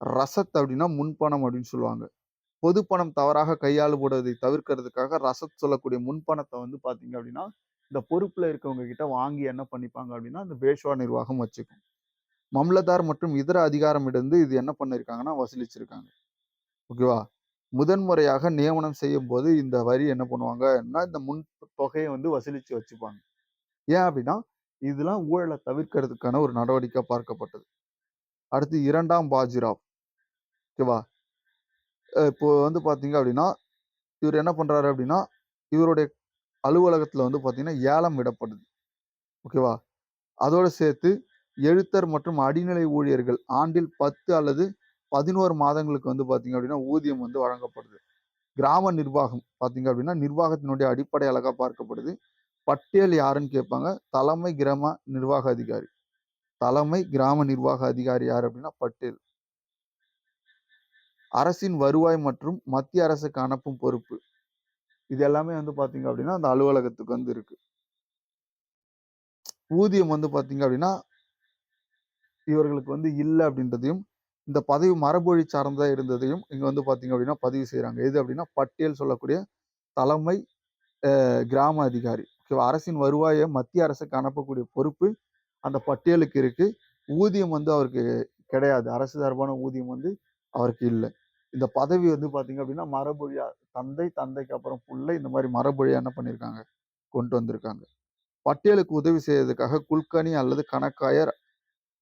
ரசத் அப்படின்னா முன்பணம் அப்படின்னு சொல்லுவாங்க. பொது பணம் தவறாக கையாளப்படுவதை தவிர்க்கிறதுக்காக ரசத் சொல்லக்கூடிய முன்பணத்த வந்து பார்த்தீங்க அப்படின்னா, இந்த பொறுப்புல இருக்கவங்க கிட்ட வாங்கி என்ன பண்ணிப்பாங்க அப்படின்னா, இந்த பேஷ்வா நிர்வாகம் வச்சுக்கும். மம்லதார் மற்றும் இதர அதிகாரமிடந்து இது என்ன பண்ணியிருக்காங்கன்னா, வசூலிச்சிருக்காங்க. ஓகேவா? முதன்முறையாக நியமனம் செய்யும்போது இந்த வரி என்ன பண்ணுவாங்கன்னா, இந்த முன் தொகைய வந்து வசூலிச்சு வச்சுப்பாங்க. ஏன் அப்படின்னா, இதெல்லாம் ஊழல தவிர்க்கிறதுக்கான ஒரு நடவடிக்கையா பார்க்கப்பட்டது. அடுத்து 2ஆம் பாஜிராவ். ஓகேவா? இப்போ வந்து பார்த்தீங்க அப்படின்னா, இவரு என்ன பண்றாரு அப்படின்னா, இவருடைய அலுவலகத்துல வந்து பார்த்தீங்கன்னா, ஏலம் விடப்படுது. ஓகேவா? அதோட சேர்த்து எழுத்தர் மற்றும் அடிநிலை ஊழியர்கள் ஆண்டில் 10 அல்லது 11 மாதங்களுக்கு வந்து பார்த்தீங்க அப்படின்னா, ஊதியம் வந்து வழங்கப்படுது. கிராம நிர்வாகம் பார்த்தீங்க அப்படின்னா, நிர்வாகத்தினுடைய அடிப்படை அழகா பார்க்கப்படுது. பட்டியல் யாருன்னு கேட்பாங்க. தலைமை கிராம நிர்வாக அதிகாரி. தலைமை கிராம நிர்வாக அதிகாரி யார் அப்படின்னா, பட்டேல். அரசின் வருவாய் மற்றும் மத்திய அரசுக்கு அனுப்பும் பொறுப்பு. இது எல்லாமே வந்து பார்த்தீங்க அப்படின்னா, அந்த அலுவலகத்துக்கு வந்து இருக்கு. ஊதியம் வந்து பார்த்தீங்க அப்படின்னா, இவர்களுக்கு வந்து இல்ல அப்படின்றதையும், இந்த பதவி மரபொழி சார்ந்ததா இருந்ததையும் இங்க வந்து பார்த்தீங்க அப்படின்னா, பதிவு செய்றாங்க. எது அப்படின்னா, பட்டேல் சொல்லக்கூடிய தலைமை கிராம அதிகாரி. ஓகேவா? அரசின் வருவாய மத்திய அரசுக்கு அனுப்பக்கூடிய பொறுப்பு அந்த பட்டியலுக்கு இருக்கு. ஊதியம் வந்து அவருக்கு கிடையாது. அரசு சார்பான ஊதியம் வந்து அவருக்கு இல்ல. இந்த பதவி வந்து பார்த்தீங்க அப்படின்னா, மரபொழியா தந்தை, தந்தைக்கு அப்புறம் புள்ளை இந்த மாரி மரபொழியா என்ன பண்ணியிருக்காங்க, கொண்டு வந்திருக்காங்க. பட்டியலுக்கு உதவி செய்யறதுக்காக குல்கர்னி அல்லது கணக்காயர்,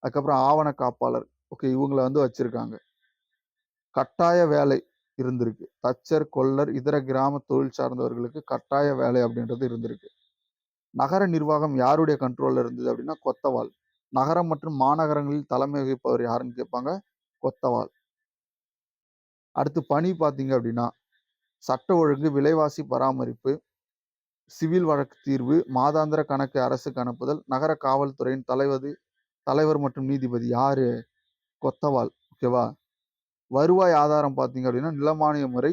அதுக்கப்புறம் ஆவண காப்பாளர். ஓகே இவங்கள வந்து வச்சிருக்காங்க. கட்டாய வேலை இருந்திருக்கு. தச்சர், கொல்லர், இதர கிராம தொழில் சார்ந்தவர்களுக்கு கட்டாய வேலை அப்படின்றது இருந்திருக்கு. நகர நிர்வாகம் யாருடைய கண்ட்ரோல்ல இருந்தது அப்படின்னா, கொத்தவால். நகரம் மற்றும் மாநகரங்களில் தலைமை வகிப்பவர் யாருன்னு கேட்பாங்க, கொத்தவால். அடுத்து பணி பார்த்தீங்க அப்படின்னா, சட்ட ஒழுங்கு, விலைவாசி பராமரிப்பு, சிவில் வழக்கு தீர்வு, மாதாந்திர கணக்கு அரசுக்கு அனுப்புதல், நகர காவல்துறையின் தலைவர் மற்றும் நீதிபதி யாரு? கொத்தவால். ஓகேவா? வருவாய் ஆதாரம் பார்த்தீங்க அப்படின்னா, நிலமானிய முறை.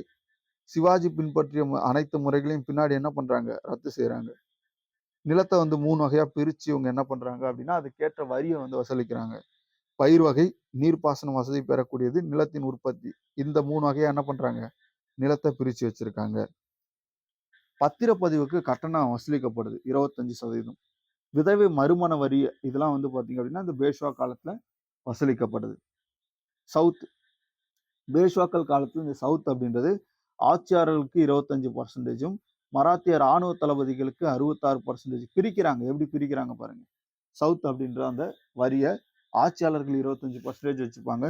சிவாஜி பின்பற்றிய அனைத்து முறைகளையும் பின்னாடி என்ன பண்றாங்க? ரத்து செய்றாங்க. நிலத்த வந்து 3 வகையா பிரிச்சு இவங்க என்ன பண்றாங்க அப்படின்னா, அதுக்கேற்ற வரிய வந்து வசூலிக்கிறாங்க. பயிர் வகை, நீர்ப்பாசனம் வசதி பெறக்கூடியது, நிலத்தின் உற்பத்தி. இந்த 3 வகையா என்ன பண்றாங்க? நிலத்த பிரிச்சு வச்சிருக்காங்க. பத்திரப்பதிவுக்கு கட்டணம் வசூலிக்கப்படுது 25%. விதவை மறுமண வரி இதெல்லாம் வந்து பார்த்தீங்க அப்படின்னா, இந்த பேஷ்வா காலத்துல வசூலிக்கப்படுது. சவுத் பேஷ்வாக்கள் காலத்துல இந்த சவுத் அப்படின்றது ஆட்சியாளர்களுக்கு 25%ம், மராத்திய ராணுவ தளபதிகளுக்கு 66% பிரிக்கிறாங்க. எப்படி பிரிக்கிறாங்க பாருங்க. சவுத் அப்படின்ற அந்த வரிய ஆட்சியாளர்கள் 25% வச்சுப்பாங்க.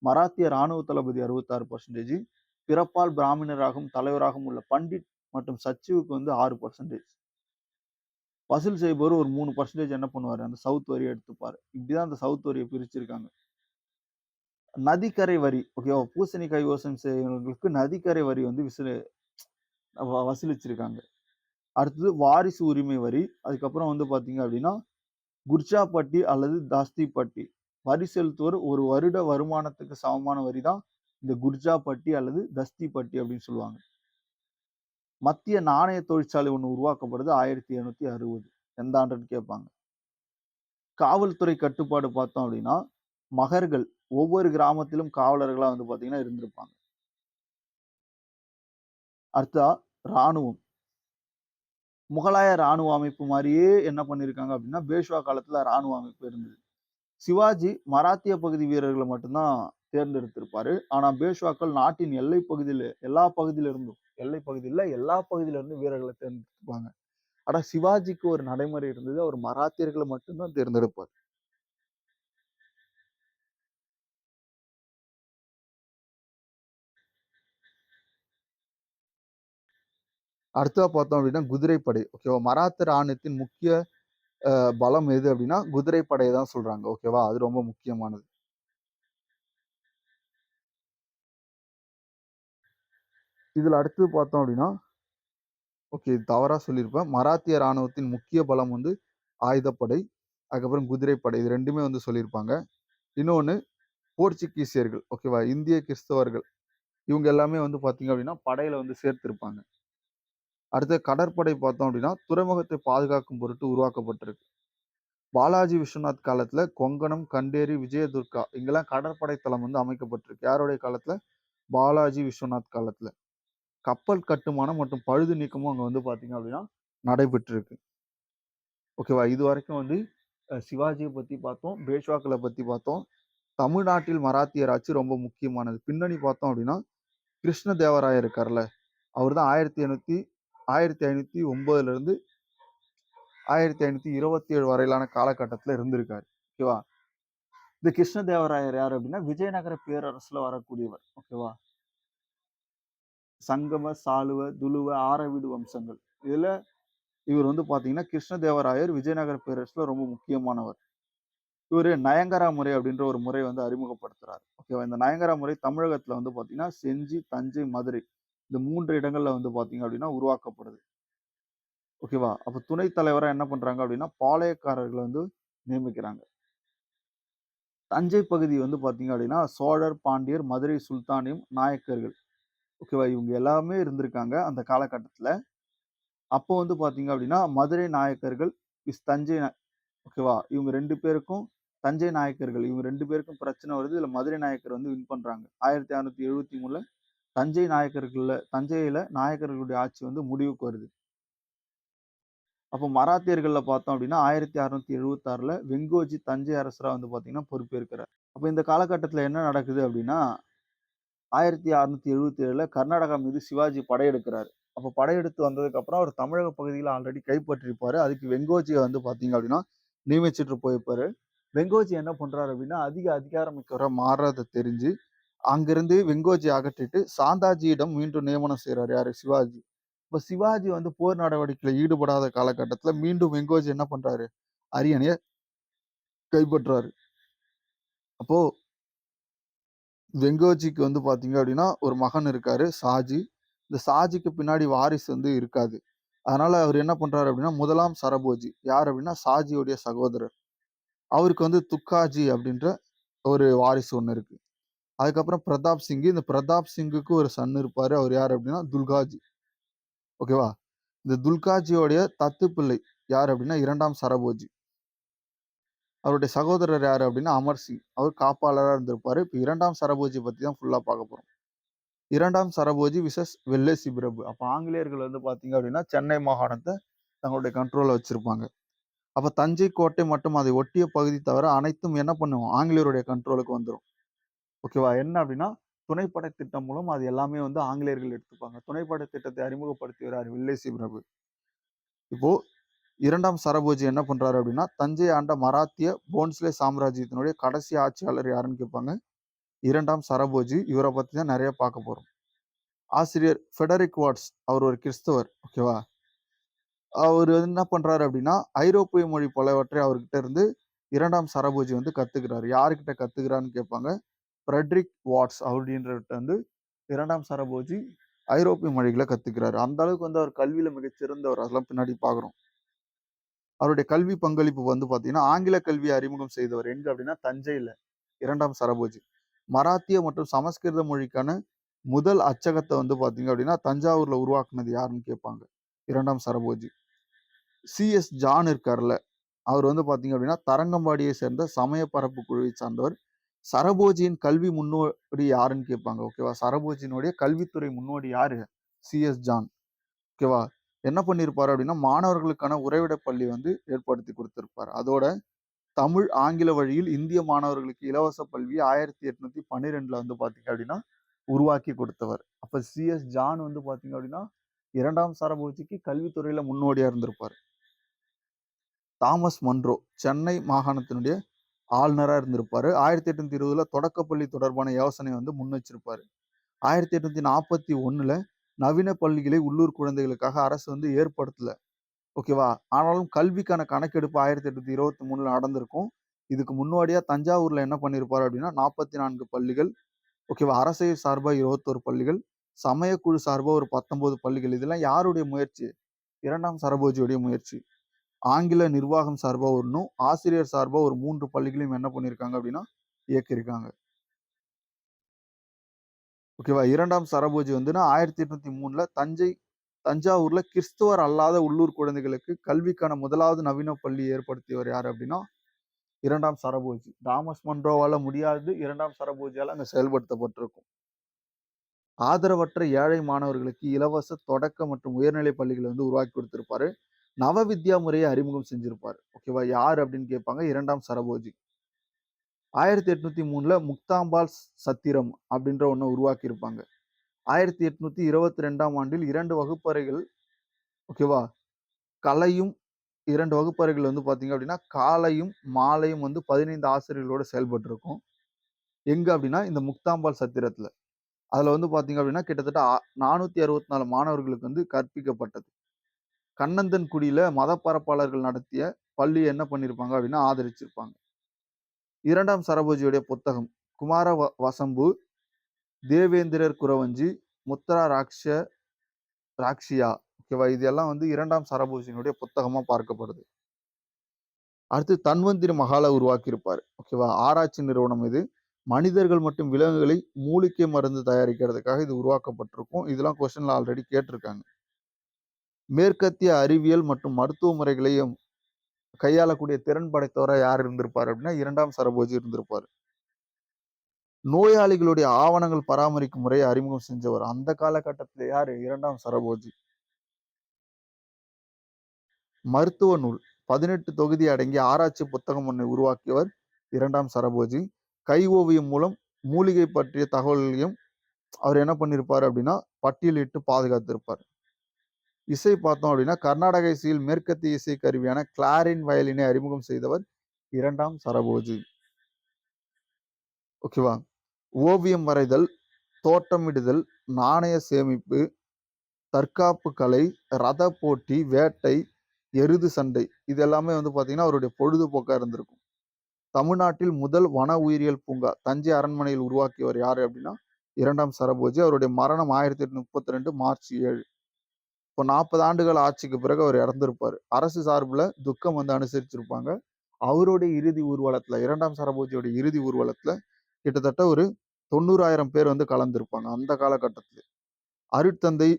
மராத்திய ராணுவ தளபதி 66%, பிறப்பால் பிராமணராகவும் தலைவராகவும் உள்ள பண்டிட் மற்றும் சச்சிவுக்கு வந்து 6%. வசூல் செய்பவர் ஒரு 3% என்ன பண்ணுவாரு? அந்த சவுத் வரிய எடுத்துப்பாரு. இப்படிதான் அந்த சவுத் வரிய பிரிச்சிருக்காங்க. நதிக்கரை வரி ஓகேவா? பூசணிக்காய் விவசாயம் செய்றவங்களுக்கு நதிக்கரை வரி வந்து வசூலிச்சிருக்காங்க. அடுத்தது வாரிசு உரிமை வரி. அதுக்கப்புறம் வந்து பார்த்தீங்க அப்படின்னா, குர்ஜாப்பட்டி அல்லது தாஸ்திப்பட்டி. வரி செலுத்துவோர் ஒரு வருட வருமானத்துக்கு சமமான வரி தான் இந்த குர்ஜாப்பட்டி அல்லது தஸ்திப்பட்டி அப்படின்னு சொல்லுவாங்க. மத்திய நாணய தொழிற்சாலை ஒண்ணு உருவாக்கப்படுது 1760. எந்த ஆண்டுன்னு கேட்பாங்க. காவல்துறை கட்டுப்பாடு பார்த்தோம் அப்படின்னா, மகர்கள் ஒவ்வொரு கிராமத்திலும் காவலர்களா வந்து பார்த்தீங்கன்னா இருந்திருப்பாங்க. அடுத்ததா ராணுவம். முகலாய ராணுவ அமைப்பு மாரியே என்ன பண்ணியிருக்காங்க அப்படின்னா, பேஷ்வா காலத்துல ராணுவ அமைப்பு இருந்தது. சிவாஜி மராத்திய பகுதி வீரர்கள மட்டும் தான் தேர்ந்தெடுத்திருப்பாரு. ஆனா பேஷ்வாக்கள் நாட்டின் எல்லைப் பகுதியில எல்லா பகுதியில இருந்தும் எல்லைப் பகுதியில எல்லா பகுதியில இருந்தும் வீரர்கள தேர்ந்தெடுத்துப்பாங்க. ஆனா சிவாஜிக்கு ஒரு நடைமுறை இருந்தது. அவர் மராத்தியர்கள மட்டும் தான் தேர்ந்தெடுப்பார். அடுத்ததா பார்த்தோம் அப்படின்னா குதிரைப்படை. ஓகேவா? மராத்திய ராணுவத்தின் முக்கிய பலம் எது அப்படின்னா, குதிரைப்படைய தான் சொல்றாங்க. ஓகேவா? அது ரொம்ப முக்கியமானது. இதுல அடுத்தது பார்த்தோம் அப்படின்னா, ஓகே இது தவறா சொல்லியிருப்பேன். மராத்திய ராணுவத்தின் முக்கிய பலம் வந்து ஆயுதப்படை, அதுக்கப்புறம் குதிரைப்படை. இது 2மே வந்து சொல்லியிருப்பாங்க. இன்னொன்னு போர்ச்சுகீசியர்கள். ஓகேவா? இந்திய கிறிஸ்தவர்கள். இவங்க எல்லாமே வந்து பார்த்தீங்க அப்படின்னா, படையில வந்து சேர்த்திருப்பாங்க. அடுத்து கடற்படை பார்த்தோம் அப்படின்னா, துறைமுகத்தை பாதுகாக்கும் பொருட்டு உருவாக்கப்பட்டிருக்கு. பாலாஜி விஸ்வநாத் காலத்துல கொங்கணம், கண்டேரி, விஜயதுர்கா இங்கெல்லாம் கடற்படை தளம் வந்து அமைக்கப்பட்டிருக்கு. யாருடைய காலத்துல? பாலாஜி விஸ்வநாத் காலத்துல. கப்பல் கட்டுமானம் மற்றும் பழுது நீக்கமும் அங்க வந்து பார்த்தீங்க அப்படின்னா, நடைபெற்றிருக்கு. ஓகேவா? இதுவரைக்கும் வந்து சிவாஜிய பத்தி பார்த்தோம். பேஷ்வாக்கள பத்தி பார்த்தோம். தமிழ்நாட்டில் மராத்தியர் ஆட்சி ரொம்ப முக்கியமானது. பின்னணி பார்த்தோம் அப்படின்னா, கிருஷ்ணதேவராயர் இருக்கார்ல, அவர் தான் 1509லிருந்து 1527 வரையிலான காலகட்டத்துல இருந்திருக்காரு. ஓகேவா? இந்த கிருஷ்ணதேவராயர் யாரு அப்படின்னா, விஜயநகர பேரரசுல வரக்கூடியவர். ஓகேவா? சங்கம, சாளுவ, துளுவ, ஆரவீடு வம்சங்கள். இதுல இவர் வந்து பார்த்தீங்கன்னா, கிருஷ்ணதேவராயர் விஜயநகர பேரரசுல ரொம்ப முக்கியமானவர். இவரு நயங்கரா முறை அப்படின்ற ஒரு முறை வந்து அறிமுகப்படுத்துறாரு. ஓகேவா? இந்த நயங்கரா முறை தமிழகத்துல வந்து பார்த்தீங்கன்னா, செஞ்சி, தஞ்சை, மதுரை இந்த 3 இடங்கள்ல வந்து பார்த்தீங்க அப்படின்னா உருவாக்கப்படுது. ஓகேவா? அப்ப துணைத் தலைவரா என்ன பண்றாங்க அப்படின்னா, பாளையக்காரர்கள வந்து நியமிக்கிறாங்க. தஞ்சை பகுதி வந்து பார்த்தீங்க அப்படின்னா, சோழர், பாண்டியர், மதுரை சுல்தானியம், நாயக்கர்கள். ஓகேவா? இவங்க எல்லாமே இருந்திருக்காங்க அந்த காலகட்டத்துல. அப்போ வந்து பார்த்தீங்க அப்படின்னா, மதுரை நாயக்கர்கள், தஞ்சை ஓகேவா? இவங்க 2 பேருக்கும் தஞ்சை நாயக்கர்கள். இவங்க 2 பேருக்கும் பிரச்சனை வருது. இதுல மதுரை நாயக்கர் வந்து வின் பண்றாங்க. 1673ல தஞ்சையில நாயக்கர்களுடைய ஆட்சி வந்து முடிவுக்கு வருது. அப்போ மராத்தியர்கள்ல பார்த்தோம் அப்படின்னா, 1676ல வெங்கோஜி தஞ்சை அரசரா வந்து பார்த்தீங்கன்னா பொறுப்பேற்கிறார். அப்ப இந்த காலகட்டத்தில என்ன நடக்குது அப்படின்னா, 1677ல கர்நாடகா மீது சிவாஜி படையெடுக்கிறாரு. அப்ப படையெடுத்து வந்ததுக்கப்புறம் அவர் தமிழக பகுதியில ஆல்ரெடி கைப்பற்றியிருப்பாரு. அதுக்கு வெங்கோஜிய வந்து பார்த்தீங்க அப்படின்னா, நியமிச்சுட்டு போயிருப்பாரு. வெங்கோஜி என்ன பண்றாரு அப்படின்னா, அதிக அதிகாரமிக்கவரா மாறுறத தெரிஞ்சு, அங்கிருந்து வெங்கோஜிய அகற்றிட்டு சாந்தாஜியிடம் மீண்டும் நியமனம் செய்றாரு யாரு? சிவாஜி. இப்ப சிவாஜி வந்து போர் நடவடிக்கையில ஈடுபடாத காலகட்டத்தில மீண்டும் வெங்கோஜி என்ன பண்றாரு? அரியணைய கைப்பற்றாரு. அப்போ வெங்கோஜிக்கு வந்து பார்த்தீங்க அப்படின்னா, ஒரு மகன் இருக்காரு ஷாஜி. இந்த ஷாஜிக்கு பின்னாடி வாரிசு வந்து இருக்காது. அதனால அவரு என்ன பண்றாரு அப்படின்னா, 1ஆம் சரபோஜி. யார் அப்படின்னா, ஷாஜியுடைய சகோதரர். அவருக்கு வந்து துக்காஜி அப்படின்ற ஒரு வாரிசு ஒண்ணு இருக்கு. அதுக்கப்புறம் பிரதாப் சிங். இந்த பிரதாப் சிங்குக்கு ஒரு சன் இருப்பாரு. அவர் யார் அப்படின்னா, துல்காஜி. ஓகேவா? இந்த துல்காஜியோடைய தத்து பிள்ளை யார் அப்படின்னா, 2ஆம் சரபோஜி. அவருடைய சகோதரர் யாரு அப்படின்னா, அமர் சிங். அவர் காப்பாளரா இருந்திருப்பாரு. இப்ப 2ஆம் சரபோஜி பத்தி தான் ஃபுல்லா பார்க்க போறோம். 2ஆம் சரபோஜி விசஸ் வெல்லசி பிரபு. அப்ப ஆங்கிலேயர்கள் வந்து பார்த்தீங்க அப்படின்னா, சென்னை மாகாணத்த தங்களுடைய கண்ட்ரோல்ல வச்சிருப்பாங்க. அப்ப தஞ்சை கோட்டை மற்றும் அதை ஒட்டிய பகுதி தவிர அனைத்தும் என்ன பண்ணும்? ஆங்கிலேயருடைய கண்ட்ரோலுக்கு வந்துரும். ஓகேவா? என்ன அப்படின்னா, துணைப்படை திட்டம் மூலம் அது எல்லாமே வந்து ஆங்கிலேயர்கள் எடுத்துப்பாங்க. துணைப்படை திட்டத்தை அறிமுகப்படுத்தியவர் யாரு? வெல்லசி பிரபு. இப்போ 2ஆம் சரபோஜி என்ன பண்றாரு அப்படின்னா, தஞ்சை ஆண்ட மராத்திய போன்ஸ்லே சாம்ராஜ்யத்தினுடைய கடைசி ஆட்சியாளர் யாருன்னு கேட்பாங்க. 2ஆம் சரபோஜி. இவர பத்தி தான் நெறைய பார்க்க போறோம். ஆசிரியர் ஃபெடரிக் வாட்ஸ். அவர் ஒரு கிறிஸ்தவர். ஓகேவா? அவரு என்ன பண்றாரு அப்படின்னா, ஐரோப்பிய மொழி பலவற்றை அவர்கிட்ட இருந்து 2ஆம் சரபோஜி வந்து கத்துக்கிறாரு. யார்கிட்ட கத்துக்கிறார்ன்னு கேட்பாங்க. ஃபிரெடரிக் வாட்ஸ் அப்படின்றவர்ட்ட வந்து 2ஆம் சரபோஜி ஐரோப்பிய மொழிகள கத்துக்கிறாரு. அந்த அளவுக்கு வந்து அவர் கல்வியில மிகச் சிறந்தவர். அதெல்லாம் பின்னாடி பார்க்குறோம். அவருடைய கல்வி பங்களிப்பு வந்து பார்த்தீங்கன்னா, ஆங்கில கல்விய அறிமுகம் செய்தவர். எங்க அப்படின்னா, தஞ்சையில 2ஆம் சரபோஜி. மராத்திய மற்றும் சமஸ்கிருத மொழிக்கான முதல் அச்சகத்த வந்து பார்த்தீங்க அப்படின்னா, தஞ்சாவூர்ல உருவாக்குனது யாருன்னு கேட்பாங்க. 2ஆம் சரபோஜி. சி.எஸ். ஜான் இருக்கார்ல, அவர் வந்து பார்த்தீங்க அப்படின்னா, தரங்கம்பாடியை சேர்ந்த சமய பரப்பு குழுவை சார்ந்தவர். சரபோஜியின் கல்வி முன்னோடி யாருன்னு கேட்பாங்க. ஓகேவா? சரபோஜியினுடைய கல்வித்துறை முன்னோடி யாரு? சி.எஸ். ஜான். ஓகேவா? என்ன பண்ணியிருப்பாரு அப்படின்னா, மாணவர்களுக்கான உறைவிட பள்ளி வந்து ஏற்படுத்தி குடுத்திருப்பாரு. அதோட தமிழ், ஆங்கில வழியில் இந்திய மாணவர்களுக்கு இலவச கல்வி 1812ல வந்து பார்த்தீங்க அப்படின்னா, உருவாக்கி கொடுத்தவர். அப்ப சி.எஸ். ஜான் வந்து பார்த்தீங்க அப்படின்னா, 2ஆம் சரபோஜிக்கு கல்வித்துறையில முன்னோடியா இருந்திருப்பாரு. தாமஸ் மன்றோ சென்னை மாகாணத்தினுடைய ஆளுநரா இருந்திருப்பாரு. 1820ல தொடக்கப்பள்ளி தொடர்பான யோசனை வந்து முன் வச்சிருப்பாரு. 1841ல நவீன பள்ளிகளை உள்ளூர் குழந்தைகளுக்காக அரசு வந்து ஏற்படுத்தல. ஓகேவா? ஆனாலும் கல்விக்கான கணக்கெடுப்பு 1823ல நடந்திருக்கும். இதுக்கு முன்னோடியா தஞ்சாவூர்ல என்ன பண்ணியிருப்பாரு அப்டின்னா, 44 பள்ளிகள், ஓகேவா? அரசை சார்பா 21 பள்ளிகள், சமயக்குழு சார்பா ஒரு 19 பள்ளிகள். இதெல்லாம் யாருடைய முயற்சி? 2ஆம் சரபோஜியுடைய முயற்சி. ஆங்கில நிர்வாகம் சார்பா 1ம், ஆசிரியர் சார்பா ஒரு 3 பள்ளிகளையும் என்ன பண்ணியிருக்காங்க அப்டின்னா, இயக்கியிருக்காங்க. ஓகேவா? 2ஆம் சரபோஜி வந்துனா 1803ல தஞ்சாவூர்ல கிறிஸ்துவர் அல்லாத உள்ளூர் குழந்தைகளுக்கு கல்விக்கான முதலாவது நவீன பள்ளி ஏற்படுத்தியவர் யாரு அப்டின்னா, 2ஆம் சரபோஜி. தாமஸ் மன்றோவால முடியாதது 2ஆம் சரபோஜியால அங்க செயல்படுத்தப்பட்டிருக்கும். ஆதரவற்ற ஏழை மாணவர்களுக்கு இலவச தொடக்க மற்றும் உயர்நிலை பள்ளிகள வந்து உருவாக்கி குடுத்திருப்பாரு. நவவித்யா முறைய அறிமுகம் செஞ்சிருப்பாரு. ஓகேவா? யாரு அப்டின்னு கேட்பாங்க. 2ஆம் சரபோஜி. 1803ல முக்தாம்பாள் சத்திரம் அப்டின்ற ஒண்ண உருவாக்கியிருப்பாங்க. 1822ஆம் ஆண்டில் 2 வகுப்பறைகள், ஓகேவா? கலையும் 2 வகுப்பறைகள் வந்து பார்த்தீங்க அப்டின்னா, காலையும், மாலையும் வந்து 15 ஆசிரியர்களோட செயல்பட்டுருக்கும். எங்க அப்டின்னா, இந்த முக்தாம்பாள் சத்திரத்துல. அதுல வந்து பார்த்தீங்க அப்டின்னா, கிட்டத்தட்ட 464 மாணவர்களுக்கு வந்து கற்பிக்கப்பட்டது. கண்ணந்தன்குடியில மத பரப்பாளர்கள் நடத்திய பள்ளிய என்ன பண்ணியிருப்பாங்க அப்டின்னா, ஆதரிச்சிருப்பாங்க. 2ஆம் சரபோஜியுடைய புத்தகம், குமார வசம்பு, தேவேந்திரர் குறவஞ்சி, முத்ரா ராக்ஷியா, ஓகேவா? இது எல்லாம் வந்து 2ஆம் சரபோஜியினுடைய புத்தகமா பார்க்கப்படுது. அடுத்து தன்வந்திரி மகால உருவாக்கியிருப்பாரு. ஓகேவா? ஆராய்ச்சி நிறுவனம் இது. மனிதர்கள் மற்றும் விலங்குகளை மூலிகை மருந்து தயாரிக்கிறதுக்காக இது உருவாக்கப்பட்டிருக்கும். இதெல்லாம் கொஸ்டின்ல ஆல்ரெடி கேட்டிருக்காங்க. மேற்கத்திய அறிவியல் மற்றும் மருத்துவ முறைகளையும் கையாளக்கூடிய திறன் படைத்தவரா யார் இருந்திருப்பாரு அப்படின்னா, 2ஆம் சரபோஜி இருந்திருப்பாரு. நோயாளிகளுடைய ஆவணங்கள் பராமரிக்கும் முறையை அறிமுகம் செஞ்சவர். அந்த காலகட்டத்தில யாரு? 2ஆம் சரபோஜி. மருத்துவ நூல் 18 தொகுதி அடங்கிய ஆராய்ச்சி புத்தகம் ஒன்னை உருவாக்கியவர் 2ஆம் சரபோஜி. கை ஓவியம் மூலம் மூலிகை பற்றிய தகவல்களையும் அவர் என்ன பண்ணியிருப்பாரு அப்படின்னா, பட்டியலிட்டு பாதுகாத்திருப்பார். இசை பார்த்தோம் அப்படின்னா, கர்நாடக இசையில் மேற்கத்திய இசை கருவியான கிளாரின் வயலினை அறிமுகம் செய்தவர் 2ஆம் சரபோஜி. ஓகேவா? ஓவியம் வரைதல், தோட்டமிடுதல், நாணய சேமிப்பு, தற்காப்பு கலை, ரத போட்டி, வேட்டை, எருது சண்டை இது எல்லாமே வந்து பார்த்தீங்கன்னா, அவருடைய பொழுதுபோக்கா இருந்திருக்கும். தமிழ்நாட்டில் முதல் வன உயிரியல் பூங்கா தஞ்சை அரண்மனையில் உருவாக்கியவர் யாரு அப்படின்னா, 2ஆம் சரபோஜி. அவருடைய மரணம் 1832 மார்ச் 7. இப்போ 40 ஆண்டுகள் ஆட்சிக்கு பிறகு அவர் இறந்திருப்பாரு. அரசு சார்புல துக்கம் வந்து அனுசரிச்சிருப்பாங்க. அவருடைய இறுதி ஊர்வலத்துல 2ஆம் சரபோஜியோட இறுதி ஊர்வலத்துல கிட்டத்தட்ட ஒரு 90,000 பேர் வந்து கலந்திருப்பாங்க. அந்த காலகட்டத்தில. அருட்தந்தை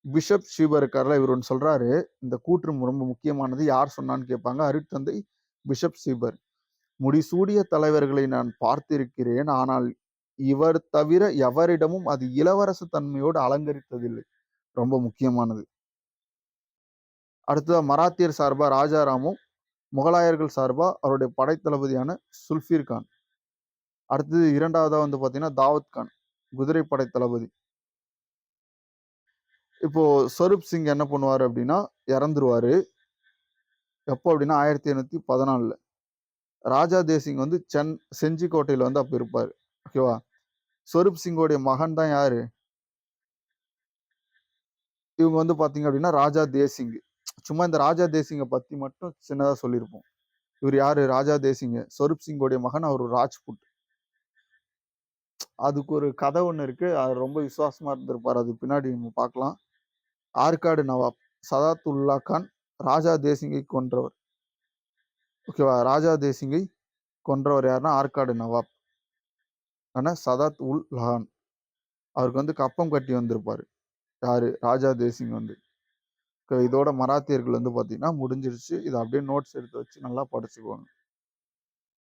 பிஷப் ஷீபர் இருக்கார்ல, இவர் ஒண்ணு சொல்றாரு. இந்த கூற்று ரொம்ப முக்கியமானது. யார் சொன்னான்னு கேட்பாங்க. அருட்தந்தை பிஷப் ஷீபர். "முடிசூடிய தலைவர்களை நான் பார்த்திருக்கிறேன். ஆனால் இவர் தவிர எவரிடமும் அது இளவரசு தன்மையோடு அலங்கரித்ததில்லை." ரொம்ப முக்கியமானது. அடுத்ததா மராத்தியர் சார்பா ராஜாராமும், முகலாயர்கள் சார்பா அவருடைய படைத்தளபதியான சுல்ஃபிர் கான். அடுத்தது 2வதா வந்து பார்த்தீங்கன்னா, தாவூத் கான். குதிரைப்படை தளபதி. இப்போ சொரூப் சிங் என்ன பண்ணுவாரு அப்டின்னா, இறந்துருவாரு. எப்போ அப்டின்னா 1814ல. ராஜா தேசிங் வந்து செஞ்சி கோட்டையில வந்து அப்ப இருப்பாரு. ஓகேவா? சொரூப் சிங்கோடைய மகன் தான் யாரு? இவங்க வந்து பார்த்தீங்க அப்டின்னா, ராஜா தேசிங். சும்மா இந்த ராஜா தேசிங்க பத்தி மட்டும் சின்னதா சொல்லியிருப்போம். இவரு யாரு? ராஜா தேசிங்க. சொரூப் சிங்கோடைய மகன். அவரு ராஜ்புட். அதுக்கு ஒரு கதை ஒண்ணு இருக்கு. அது ரொம்ப விசுவாசமா இருந்திருப்பாரு. அது பின்னாடி நம்ம பார்க்கலாம். ஆற்காடு நவாப் சதாத்துல்லா கான் ராஜா தேசிங்கை கொன்றவர். ஓகேவா? ராஜா தேசிங்கை கொன்றவர் யாருன்னா, ஆற்காடு நவாப். ஆனா சதாத் உல் கான். அவருக்கு வந்து கப்பம் கட்டி வந்திருப்பாரு. யாரு? ராஜா தேசிங் வந்து. இதோட மராத்தியர்கள் வந்து பார்த்தீங்கன்னா முடிஞ்சிருச்சு. இத அப்படியே நோட்ஸ் எடுத்து வச்சு நல்லா படிச்சுக்கோங்க.